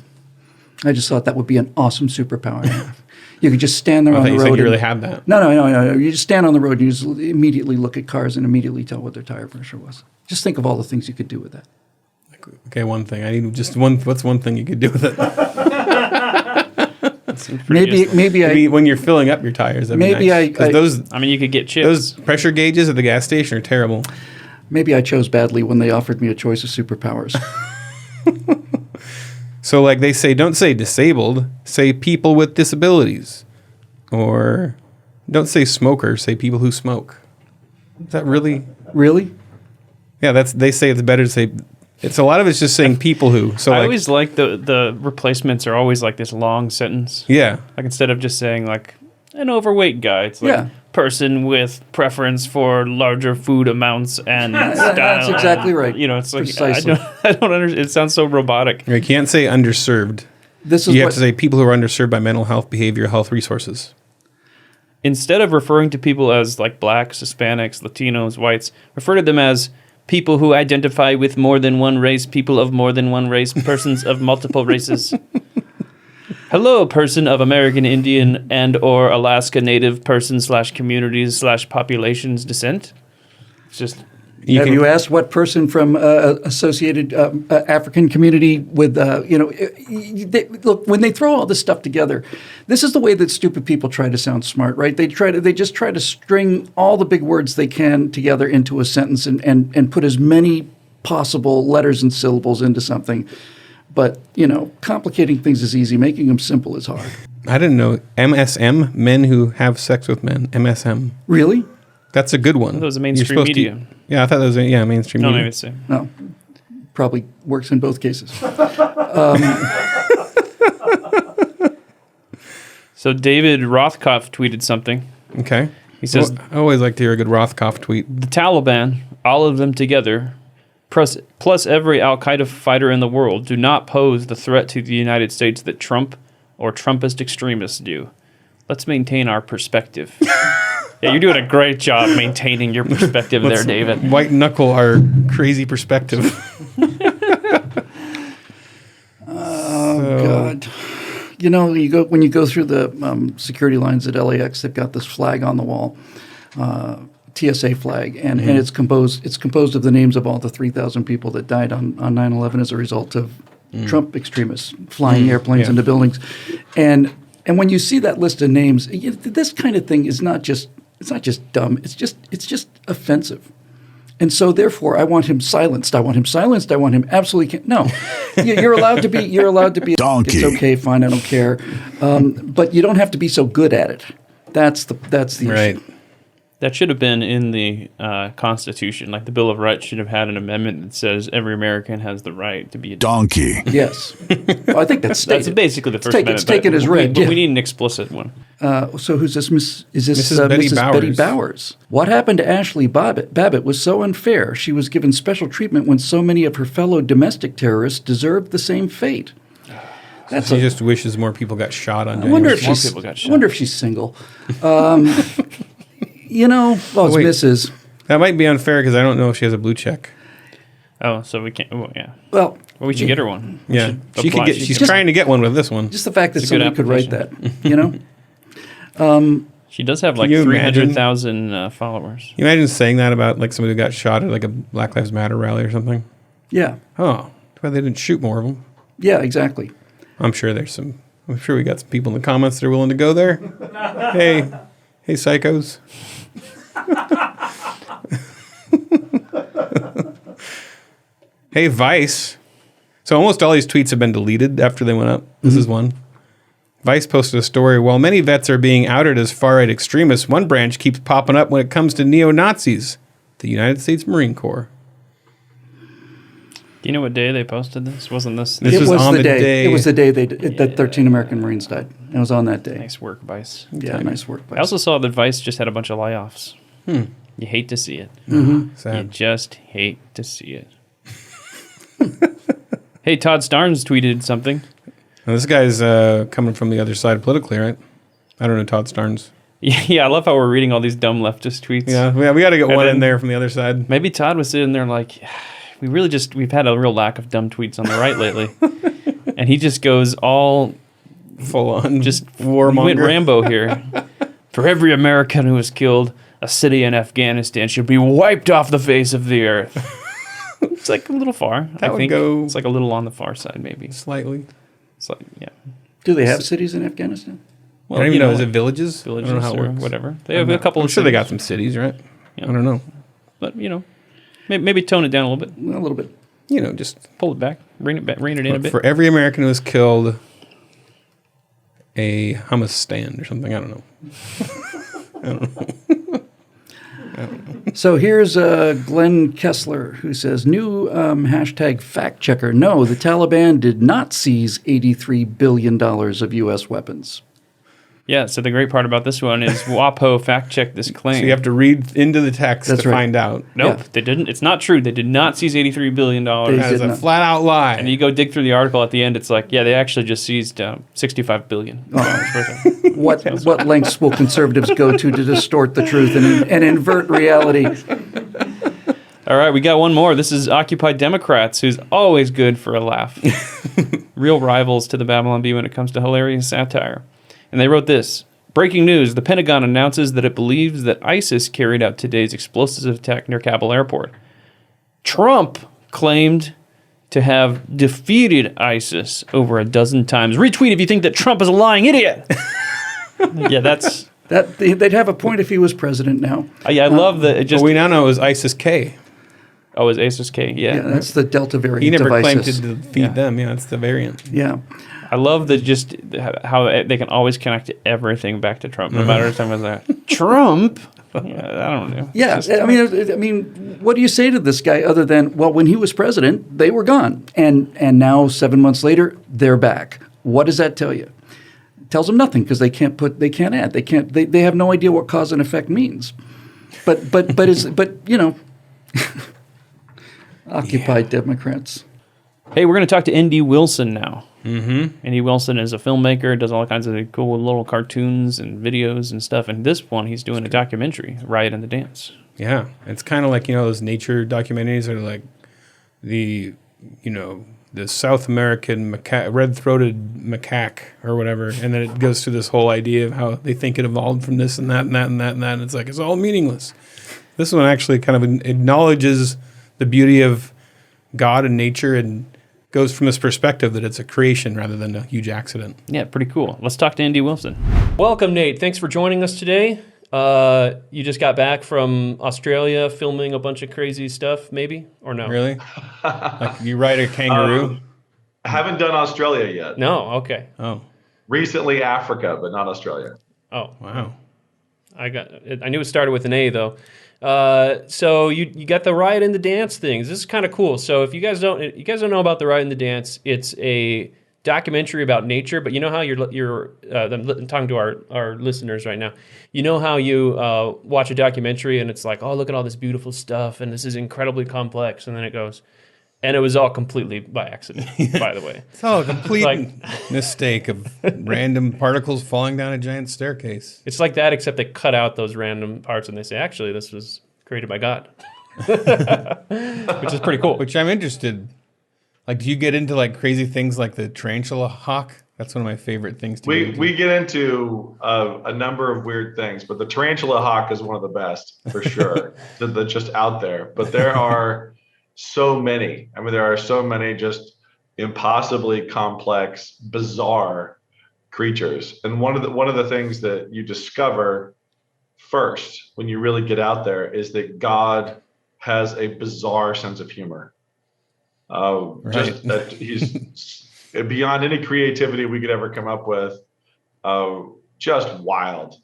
I just thought that would be an awesome superpower to have. You could just stand there on the road. I thought you said you really had that. No. You just stand on the road and you just immediately look at cars and immediately tell what their tire pressure was. Just think of all the things you could do with that. Okay, one thing. I need just one. What's one thing you could do with it? Maybe when you're filling up your tires. You could get chips. Those pressure gauges at the gas station are terrible. Maybe I chose badly when they offered me a choice of superpowers. So, they say, don't say disabled, say people with disabilities. Or don't say smoker, say people who smoke. Is that really? Really? Yeah, they say it's better to say. It's a lot of it's just saying people who. So I always like the replacements are always this long sentence. Yeah. Instead of just saying an overweight guy, it's person with preference for larger food amounts and style. That's exactly right. It's Precisely. I don't understand. It sounds so robotic. You can't say underserved. You have to say people who are underserved by mental health, behavioral health resources. Instead of referring to people as blacks, Hispanics, Latinos, whites, refer to them as people who identify with more than one race, people of more than one race, persons of multiple races. Hello, person of American Indian and or Alaska Native person / communities / populations descent. It's just... Have you asked what person from associated African community with, look, when they throw all this stuff together, this is the way that stupid people try to sound smart, right? They just try to string all the big words they can together into a sentence and put as many possible letters and syllables into something. But, complicating things is easy. Making them simple is hard. I didn't know. MSM, men who have sex with men. MSM. Really? That's a good one. That was a mainstream media. Yeah, I thought that was mainstream media. Maybe it's same. No. Probably works in both cases. So David Rothkopf tweeted something. Okay. He says, I always like to hear a good Rothkopf tweet. the Taliban, all of them together, plus every Al-Qaeda fighter in the world, do not pose the threat to the United States that Trump or Trumpist extremists do. Let's maintain our perspective. Yeah, you're doing a great job maintaining your perspective there, David. White knuckle our crazy perspective. God. When you go through the security lines at LAX, they've got this flag on the wall, TSA flag, and it's composed of the names of all the 3,000 people that died on 9/11 as a result of Trump extremists flying airplanes into buildings. And when you see that list of names, this kind of thing is not just dumb. It's just offensive. And so, therefore, I want him silenced. I want him absolutely no. You're allowed to be. You're allowed to be. Donkey. It's okay, fine. I don't care. But you don't have to be so good at it. That's the Right. issue. That should have been in the Constitution. Like the Bill of Rights should have had an amendment that says every American has the right to be a Donkey. Yes. Well, I think that's stated. That's basically the first amendment. It's taken as read. But we need an explicit one. So who's this? Is this Mrs. Betty Bowers. Betty Bowers? What happened to Ashley Babbitt was so unfair. She was given special treatment when so many of her fellow domestic terrorists deserved the same fate. She just wishes more people got shot on I wonder January. if More she's. people got shot. I wonder if she's single. It's wait. Mrs. That might be unfair because I don't know if she has a blue check. Oh, so we can't. Well, yeah. Well, Well, we should get her one. We Yeah, should she could apply. get. She's trying to get one with this one. just the fact that It's a good somebody could write application. that, She does have like you imagine? 300,000 followers. Can you imagine saying that about like somebody who got shot at like a Black Lives Matter rally or something? Yeah. Oh, too bad they didn't shoot more of them. Yeah, exactly. I'm sure we got some people in the comments that are willing to go there. Hey, psychos. Hey, Vice. So almost all these tweets have been deleted after they went up. This is one. Vice posted a story. While many vets are being outed as far-right extremists, one branch keeps popping up when it comes to neo-Nazis, the United States Marine Corps. Do you know what day they posted this? Wasn't this? This was on the day. It was the day that 13 American Marines died. It was on that day. Nice work, Vice. Yeah, nice work. I also saw that Vice just had a bunch of layoffs. You hate to see it. Mm-hmm. You Sad. just hate to see it. Hey, Todd Starnes tweeted something. Now, this guy's coming from the other side politically, right? I don't know Todd Starnes. Yeah, I love how we're reading all these dumb leftist tweets. Yeah, we got to get And one then- in there from the other side. Maybe Todd was sitting there like, we've had a real lack of dumb tweets on the right lately. And he just goes all Full on, just warmonger. went Rambo here. For every American who was killed, a city in Afghanistan should be wiped off the face of the earth. It's like a little far. That I would think go- it's like a little on the far side, maybe. Slightly. It's like, yeah. Do they have cities in Afghanistan? I don't even know. Is it villages? Villages I don't know how it or works. whatever. They have a couple I'm of sure they got cities. some cities, right? Yeah. I don't know. But, maybe tone it down a little bit. A little bit. Just Pull it back. Rein it in a bit. for every American who was killed, a hummus stand or something. I don't know. So here's Glenn Kessler, who says, new hashtag fact checker. No, the Taliban did not seize $83 billion of U.S. weapons. Yeah, so the great part about this one is WAPO fact-checked this claim. So you have to read into the text That's to right. find out. Nope, Yeah. They didn't. It's not true. They did not seize $83 billion. They That is did a not. flat out lie. And you go dig through the article at the end, it's like, yeah, they actually just seized $65 billion. What lengths will conservatives go to distort the truth and invert reality? All right, we got one more. This is Occupy Democrats, who's always good for a laugh. Real rivals to the Babylon Bee when it comes to hilarious satire. And they wrote this. Breaking news, the Pentagon announces that it believes that ISIS carried out today's explosive attack near Kabul airport. Trump claimed to have defeated ISIS over a dozen times. Retweet if you think that Trump is a lying idiot. Yeah, that's... They'd have a point if he was president now. Yeah, I love that. It just. Well, we now know it was ISIS-K. Oh, it was ISIS-K, yeah. Yeah, that's the Delta variant. He never of claimed ISIS. to defeat them. Yeah, that's the variant. Yeah. I love that just how they can always connect everything back to Trump, no matter something like that. Trump? Yeah, I don't know. Yeah, I mean, what do you say to this guy other than, well, when he was president, they were gone, and now 7 months later, they're back. What does that tell you? It tells them nothing because they can't add, they have no idea what cause and effect means. But you know, Occupy Democrats. Hey, we're going to talk to N.D. Wilson now. Mm-hmm. N.D. Wilson is a filmmaker, does all kinds of cool little cartoons and videos and stuff. And this one, he's doing a documentary, Riot and the Dance. Yeah, it's kind of like, those nature documentaries are like the South American red-throated macaque or whatever. And then it goes through this whole idea of how they think it evolved from this and that and that and that and that. And it's like, it's all meaningless. This one actually kind of acknowledges the beauty of God and nature and goes from this perspective that it's a creation rather than a huge accident. Yeah, pretty cool. Let's talk to Andy Wilson. Welcome, Nate. Thanks for joining us today. You just got back from Australia filming a bunch of crazy stuff, maybe? Or no? Really? Like you ride a kangaroo? I haven't done Australia yet. No? Okay. Oh. Recently Africa, but not Australia. Oh. Wow. I knew it started with an A, though. So you got the Riot and the Dance things. This is kind of cool. So if you guys don't know about the Riot and the Dance, it's a documentary about nature. But you know how I'm talking to our listeners right now. You know how you watch a documentary and it's like, oh, look at all this beautiful stuff and this is incredibly complex, and then it goes, and it was all completely by accident. By the way, It's all a complete mistake of random particles falling down a giant staircase. it's like that, except they cut out those random parts and they say, actually, this was created by God, which is pretty cool. Which I'm interested. Like, do you get into like crazy things like the tarantula hawk? That's one of my favorite things to get into. We get into a number of weird things, but the tarantula hawk is one of the best for sure. That's just out there. But there are so many. I mean, there are so many just impossibly complex, bizarre creatures. And one of the things that you discover first when you really get out there is that God has a bizarre sense of humor. Right. Just that he's beyond any creativity we could ever come up with. Just wild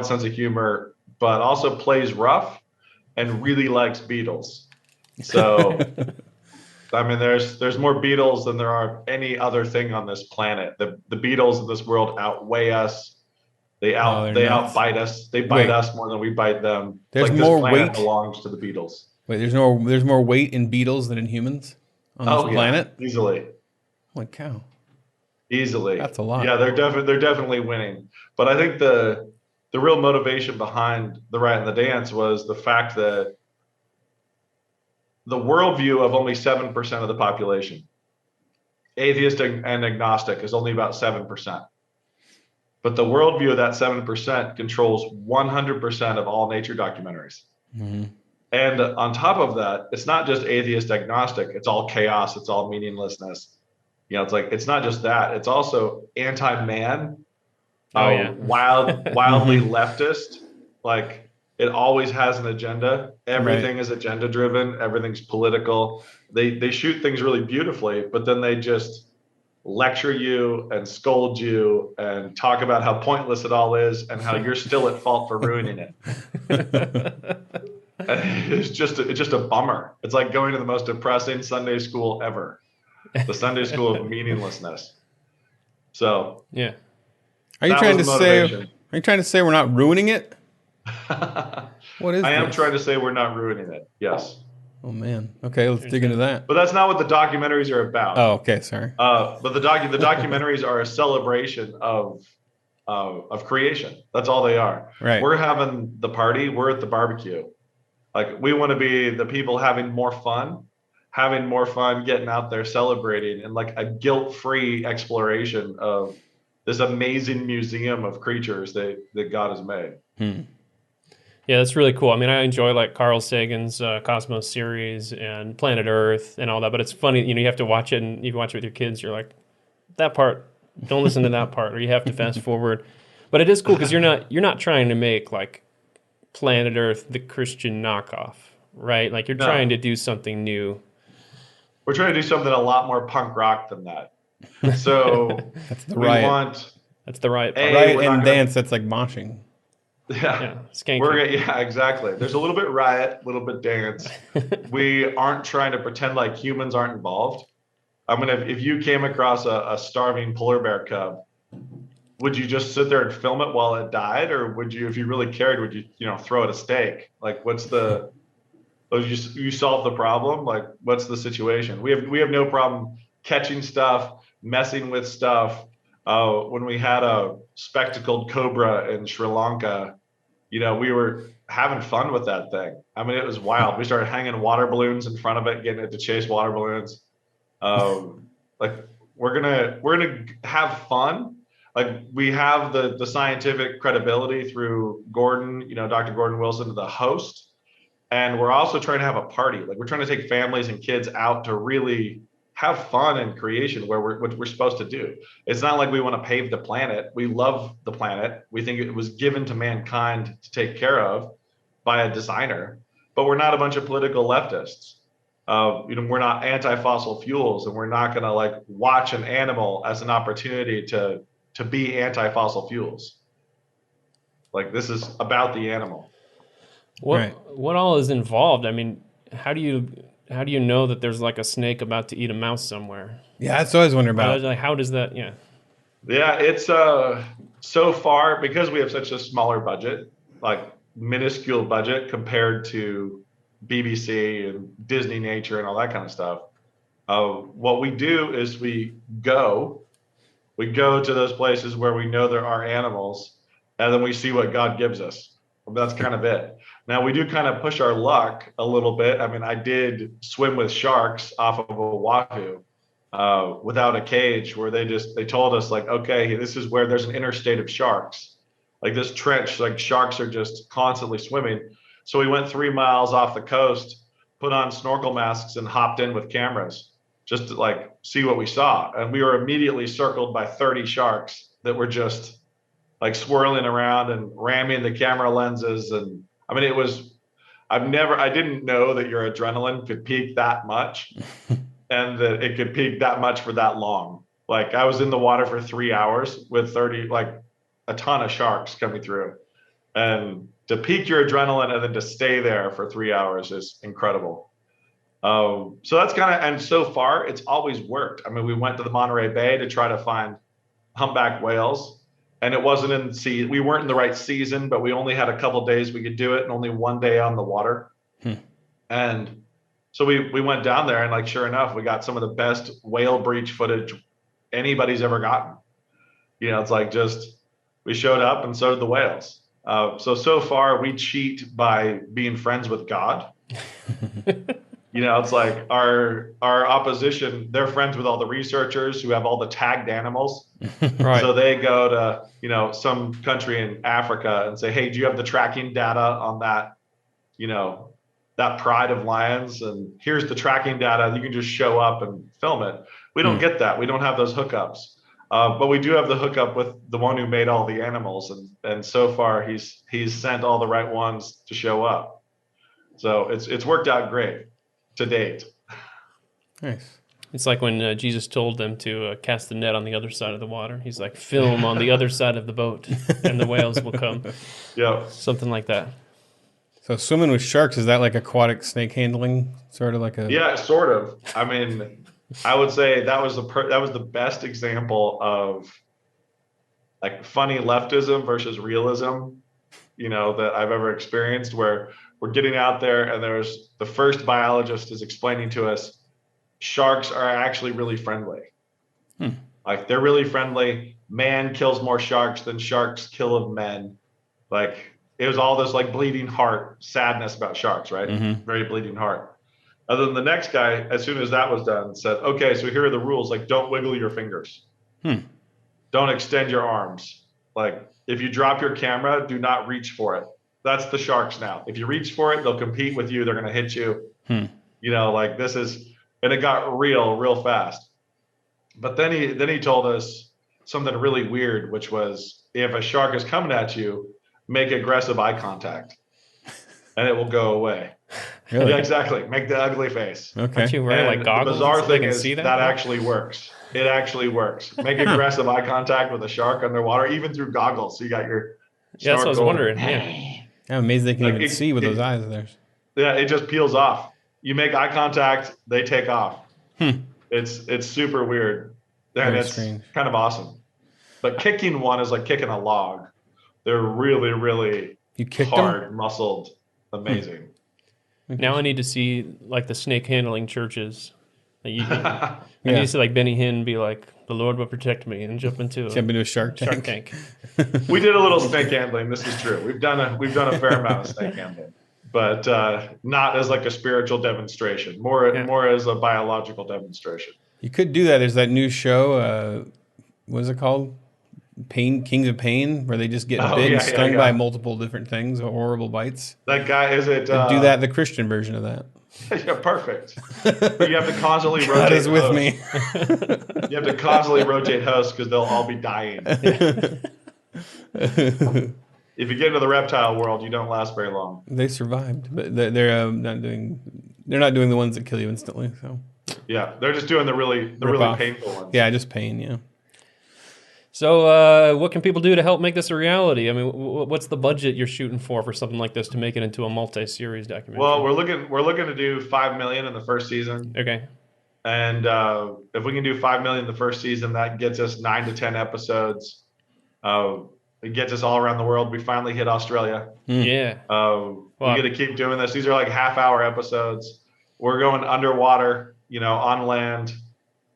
sense of humor, but also plays rough and really likes Beatles. So, I mean, there's more Beatles than there are any other thing on this planet. The Beatles of this world outweigh us. They outbite us. They bite us more than we bite them. There's like more this planet weight. belongs to the Beatles. Wait, there's more weight in beetles than in humans on this planet? Yeah, easily. Holy cow. Easily. That's a lot. Yeah, they're definitely winning. But I think the real motivation behind the Riot and the Dance was the fact that the worldview of only 7% of the population, atheist and agnostic, is only about 7%. But the worldview of that 7% controls 100% of all nature documentaries. Mm-hmm. And on top of that, it's not just atheist agnostic. It's all chaos. It's all meaninglessness. It's like, it's not just that. It's also anti-man, wildly leftist. Like, it always has an agenda. Everything is agenda driven. Everything's political. They shoot things really beautifully, but then they just lecture you and scold you and talk about how pointless it all is and how you're still at fault for ruining it. It's just a bummer. It's like going to the most depressing Sunday school ever. The Sunday school of meaninglessness. So yeah. Are you trying to say we're not ruining it? What is I am trying to say we're not ruining it. Yes. Oh man. Okay, let's dig into that. But that's not what the documentaries are about. Oh, okay, sorry. But the documentaries are a celebration of creation. That's all they are. Right. We're having the party. We're at the barbecue. Like, we want to be the people having more fun, getting out there celebrating, and like a guilt-free exploration of this amazing museum of creatures that God has made. Yeah, that's really cool. I mean, I enjoy like Carl Sagan's Cosmos series and Planet Earth and all that, but it's funny, you have to watch it, and you watch it with your kids, you're like, that part, don't listen to that part, or you have to fast forward. But it is cool because you're not trying to make like Planet Earth the Christian knockoff, right? Like you're trying to do something new. We're trying to do something a lot more punk rock than that. So That's the we riot. want That's the right part. A, Riot and dance. That's like moshing. Yeah, skanking. Yeah, exactly. There's a little bit riot, a little bit dance. We aren't trying to pretend like humans aren't involved. I mean, if you came across a starving polar bear cub, would you just sit there and film it while it died, or would you, if you really cared, would you throw it a steak? Like, what's the? You solve the problem. Like, what's the situation? We have no problem catching stuff, messing with stuff. When we had a spectacled cobra in Sri Lanka, we were having fun with that thing. I mean, it was wild. We started hanging water balloons in front of it, getting it to chase water balloons. Like, we're gonna have fun. Like, we have the scientific credibility through Gordon, Dr. Gordon Wilson, the host, and we're also trying to have a party. Like, we're trying to take families and kids out to really have fun in creation, where what we're supposed to do. It's not like we want to pave the planet. We love the planet. We think it was given to mankind to take care of by a designer, but we're not a bunch of political leftists. We're not anti-fossil fuels, and we're not going to like watch an animal as an opportunity to be anti-fossil fuels. Like, this is about the animal. What all is involved? I mean, how do you know that there's like a snake about to eat a mouse somewhere? Yeah, that's what I was wondering about. How does that? Yeah. Yeah, it's so far, because we have such a smaller budget, like minuscule budget compared to BBC and Disney Nature and all that kind of stuff. What we do is we go to those places where we know there are animals, and then we see what God gives us. That's kind of it. Now, we do kind of push our luck a little bit. I mean, I did swim with sharks off of Oahu without a cage, where they told us, like, okay, this is where there's an interstate of sharks. Like, this trench, like, sharks are just constantly swimming. So we went 3 miles off the coast, put on snorkel masks, and hopped in with cameras just to like see what we saw. And we were immediately circled by 30 sharks that were just like swirling around and ramming the camera lenses. And I mean, I didn't know that your adrenaline could peak that much and that it could peak that much for that long. Like, I was in the water for 3 hours with 30, like a ton of sharks coming through, and to peak your adrenaline and then to stay there for 3 hours is incredible. So that's kind of, and so far it's always worked. I mean, we went to the Monterey Bay to try to find humpback whales, and it wasn't we weren't in the right season, but we only had a couple days we could do it, and only 1 day on the water. And so we went down there, and like, sure enough, we got some of the best whale breach footage anybody's ever gotten. It's like, just, we showed up, and so did the whales. So far we cheat by being friends with God. It's like our opposition, they're friends with all the researchers who have all the tagged animals. Right. So they go to, some country in Africa and say, hey, do you have the tracking data on that, that pride of lions? And here's the tracking data. You can just show up and film it. We don't get that. We don't have those hookups. But we do have the hookup with the one who made all the animals. And so far he's sent all the right ones to show up. So it's worked out great to date. Nice. It's like when Jesus told them to cast the net on the other side of the water. He's like, film on the other side of the boat, and the whales will come. Yeah. Something like that. So swimming with sharks, is that like aquatic snake handling? Sort of like a... Yeah, sort of. I mean, I would say that was the best example of like funny leftism versus realism, that I've ever experienced, where we're getting out there, and there's the first biologist is explaining to us sharks are actually really friendly. Like, they're really friendly. Man kills more sharks than sharks kill of men. Like, it was all this like bleeding heart sadness about sharks, right? Very bleeding heart. And then the next guy, as soon as that was done, said, okay, so here are the rules. Like, don't wiggle your fingers. Don't extend your arms. Like, if you drop your camera, do not reach for it. That's the sharks now. If you reach for it, they'll compete with you. They're going to hit you. You know, like this is, and it got real fast. But then he told us something really weird, which was if a shark is coming at you, make aggressive eye contact and it will go away. Really? Yeah, exactly. Make the ugly face. Okay. Aren't you wearing And like goggles? the bizarre so they thing can is see that actually works. It actually works. Make aggressive eye contact with a shark underwater, even through goggles. So you got your Yeah, that's what I was going, wondering. Yeah. I'm amazed they can Like even see with those eyes of theirs. Yeah, it just peels off. You make eye contact, they take off. It's super weird. And Very it's strange. kind of awesome. But kicking one is like kicking a log. They're really You kicked hard, them? muscled, amazing. Now I need to see like the snake handling churches. Like, I need to see like Benny Hinn be like, "The Lord will protect me," and jump into a Shark Shark Tank. Tank. We did a little snake handling. This is true. We've done a fair amount of snake handling, but not as like a spiritual demonstration. More as a biological demonstration. You could do that. There's that new show. What is it called? Kings of Pain, where they just get bit and stung by multiple different things, horrible bites. That guy is it? Do that. The Christian version of that. Yeah, perfect. But you have to constantly rotate. God is with me. You have to constantly rotate hosts because they'll all be dying. If you get into the reptile world, you don't last very long. They survived, but they're not doing. They're not doing the ones that kill you instantly. So yeah, they're just doing the really painful ones. Yeah, just pain. Yeah. So, what can people do to help make this a reality? I mean, what's the budget you're shooting for something like this to make it into a multi-series documentary? Well, we're looking to do $5 million in the first season. Okay. And if we can do $5 million in the first season, that gets us 9 to 10 episodes. It gets us all around the world. We finally hit Australia. Yeah. We got to keep doing this. These are like half-hour episodes. We're going underwater, on land.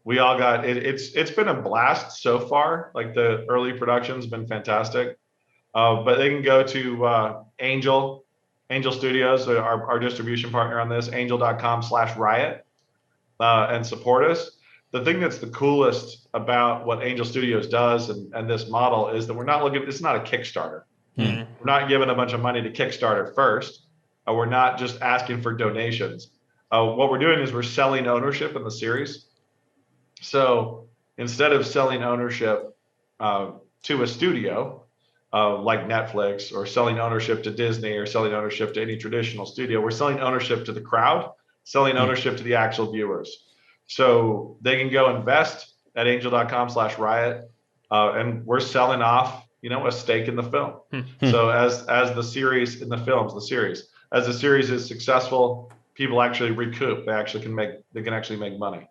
We all got it. It's been a blast so far. Like the early production's been fantastic. But they can go to Angel Studios, our distribution partner on this, angel.com/riot, and support us. The thing that's the coolest about what Angel Studios does and this model is that it's not a Kickstarter. We're not giving a bunch of money to Kickstarter first. We're not just asking for donations. What we're doing is we're selling ownership in the series. So instead of selling ownership to a studio like Netflix, or selling ownership to Disney, or selling ownership to any traditional studio, we're selling ownership to the crowd, selling ownership to the actual viewers. So they can go invest at angel.com/riot, and we're selling off, a stake in the film. So as the series in the films, as the series is successful, people actually recoup. They can actually make money.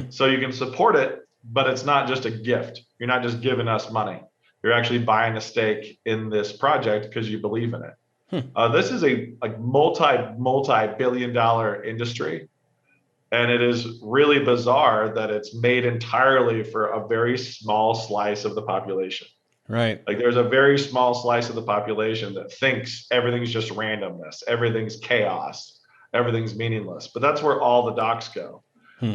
So you can support it, but it's not just a gift. You're not just giving us money. You're actually buying a stake in this project because you believe in it. This is a multi-billion-dollar industry, and it is really bizarre that it's made entirely for a very small slice of the population. Right. Like there's a very small slice of the population that thinks everything's just randomness, everything's chaos, everything's meaningless. But that's where all the docs go.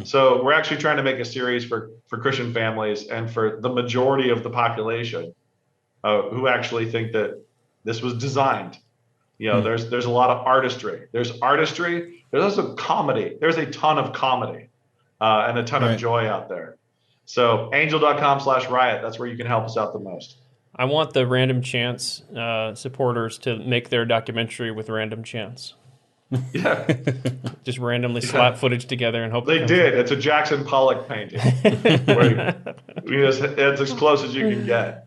So we're actually trying to make a series for Christian families and for the majority of the population who actually think that this was designed. There's a lot of artistry. There's artistry. There's also comedy. There's a ton of comedy and a ton of joy out there. So angel.com/riot, that's where you can help us out the most. I want the Random Chance supporters to make their documentary with Random Chance. Yeah. Just randomly slap footage together and hope they did. It's a Jackson Pollock painting. It's as close as you can get.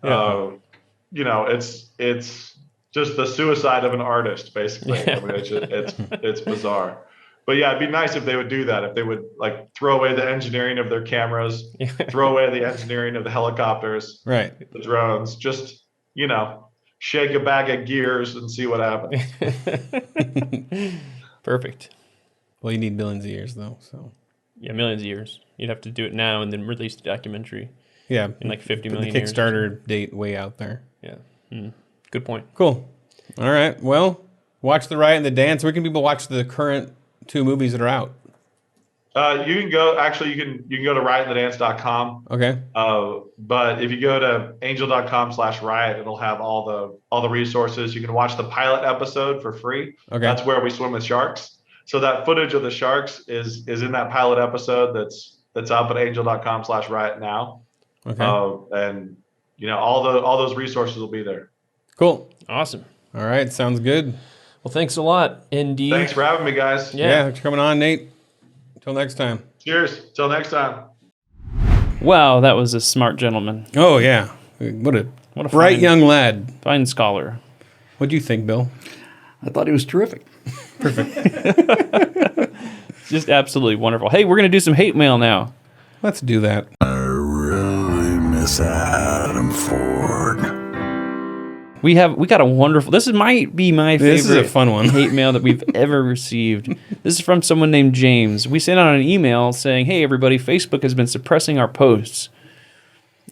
It's just the suicide of an artist, basically. I mean, it's bizarre. But yeah, it'd be nice if they would do that. If they would like throw away the engineering of their cameras, throw away the engineering of the helicopters, the drones, just, shake a bag of gears and see what happens. Perfect. Well, you need millions of years, though. So yeah, millions of years. You'd have to do it now and then release the documentary. Yeah, in like 50 million the years. Kickstarter date way out there. Yeah, good point. Cool. All right. Well, watch The Riot and the Dance. Where can people watch the current 2 movies that are out? You can go to riotandthedance.com. Okay. But if you go to angel.com/riot, it'll have all the resources. You can watch the pilot episode for free. Okay. That's where we swim with sharks. So that footage of the sharks is in that pilot episode that's up at angel.com/riot now. Okay. And all those resources will be there. Cool. Awesome. All right. Sounds good. Well, thanks a lot, ND. Thanks for having me, guys. Yeah. Thanks for coming on, Nate. Until next time. Cheers. Till next time. Wow, that was a smart gentleman. Oh, yeah. What a bright fine- young lad. Fine scholar. What do you think, Bill? I thought he was terrific. Just absolutely wonderful. Hey, we're going to do some hate mail now. Let's do that. I really miss Adam Ford. We got a wonderful. This might be my favorite. This is a fun one. Hate mail that we've ever received. This is from someone named James. We sent out an email saying, "Hey everybody, Facebook has been suppressing our posts,"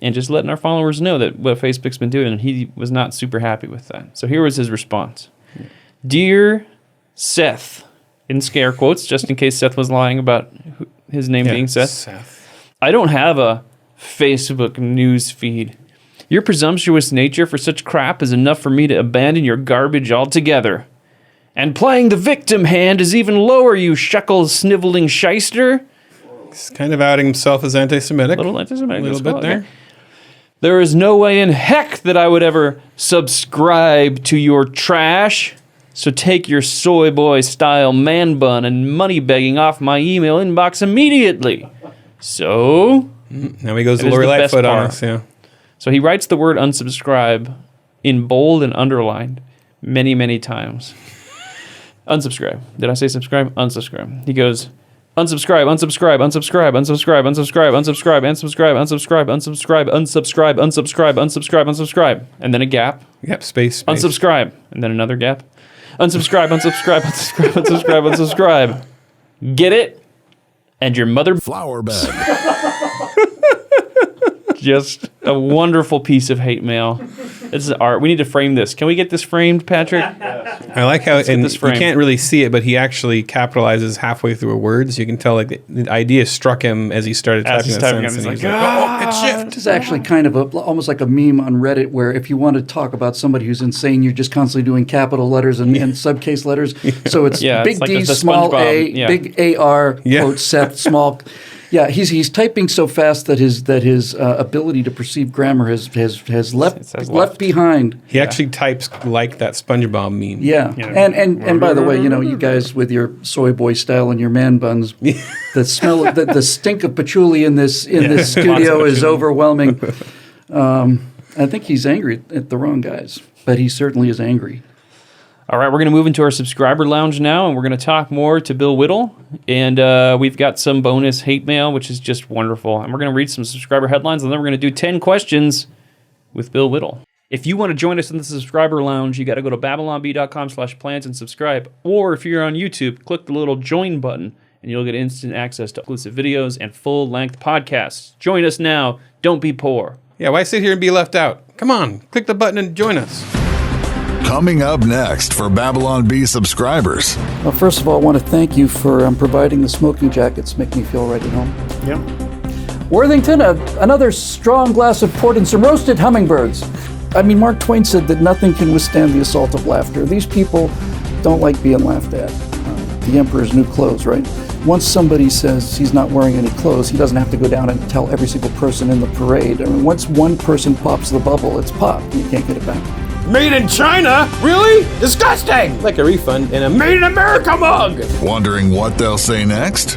and just letting our followers know that what Facebook's been doing. And he was not super happy with that. So here was his response: "Dear Seth," in scare quotes, just in case Seth was lying about his name being Seth. "I don't have a Facebook news feed. Your presumptuous nature for such crap is enough for me to abandon your garbage altogether. And playing the victim hand is even lower, you shekel-sniveling shyster." He's kind of outing himself as anti-Semitic. A little anti-Semitic. A little bit there. Okay. "There is no way in heck that I would ever subscribe to your trash. So take your soy boy-style man bun and money begging off my email inbox immediately." So... Now he goes It is Lori the best Lightfoot on part. us, yeah. So he writes the word unsubscribe in bold and underlined many, many times. Unsubscribe. Did I say subscribe? Unsubscribe. He goes, unsubscribe, unsubscribe, unsubscribe, unsubscribe, unsubscribe, unsubscribe, unsubscribe, unsubscribe, unsubscribe, unsubscribe, unsubscribe, unsubscribe, unsubscribe. And then a gap. Yep, space. Unsubscribe. And then another gap. Unsubscribe, unsubscribe, unsubscribe, unsubscribe, unsubscribe. Get it? And your mother... Flower bed. Just a wonderful piece of hate mail. This is art. We need to frame this. Can we get this framed, Patrick? I like how, get and this you framed. can't really see it, but he actually capitalizes halfway through a word, so you can tell like the idea struck him as he started As typing he's that typing sentence. it, And he's he's like, like, oh, good shift. This is actually kind of almost like a meme on Reddit where if you want to talk about somebody who's insane, you're just constantly doing capital letters and subcase letters. So it's Yeah, big it's like D, the small SpongeBob. A, Yeah. big AR, Yeah. quote, Seth, small. Yeah, he's typing so fast that his ability to perceive grammar has It's left behind. He actually types like that SpongeBob meme. Yeah, and by the way, you guys with your soy boy style and your man buns, the smell, the stink of patchouli in this studio is overwhelming. I think he's angry at the wrong guys, but he certainly is angry. All right, we're going to move into our subscriber lounge now, and we're going to talk more to Bill Whittle. And we've got some bonus hate mail, which is just wonderful. And we're going to read some subscriber headlines, and then we're going to do 10 questions with Bill Whittle. If you want to join us in the subscriber lounge, you got to go to babylonb.com/plans and subscribe. Or if you're on YouTube, click the little join button, and you'll get instant access to exclusive videos and full-length podcasts. Join us now. Don't be poor. Yeah, why sit here and be left out? Come on, click the button and join us. Coming up next for Babylon Bee subscribers. Well, first of all, I want to thank you for providing the smoking jackets. Make me feel right at home. Yeah. Worthington, another strong glass of port and some roasted hummingbirds. I mean, Mark Twain said that nothing can withstand the assault of laughter. These people don't like being laughed at. The emperor's new clothes, right? Once somebody says he's not wearing any clothes, he doesn't have to go down and tell every single person in the parade. I mean, once one person pops the bubble, it's popped. You can't get it back. Made in China? Really? Disgusting! Like a refund in a Made in America mug! Wondering what they'll say next?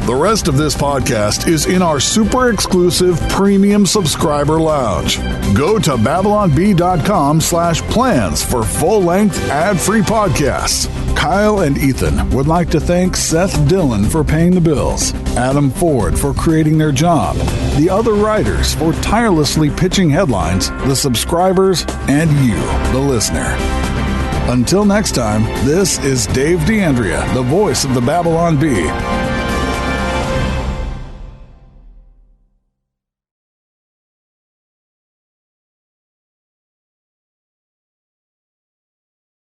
The rest of this podcast is in our super exclusive premium subscriber lounge. Go to babylonb.com/plans for full-length ad-free podcasts. Kyle and Ethan would like to thank Seth Dillon for paying the bills, Adam Ford for creating their job, the other writers for tirelessly pitching headlines, the subscribers, and you, the listener. Until next time, this is Dave D'Andrea, the voice of the Babylon Bee.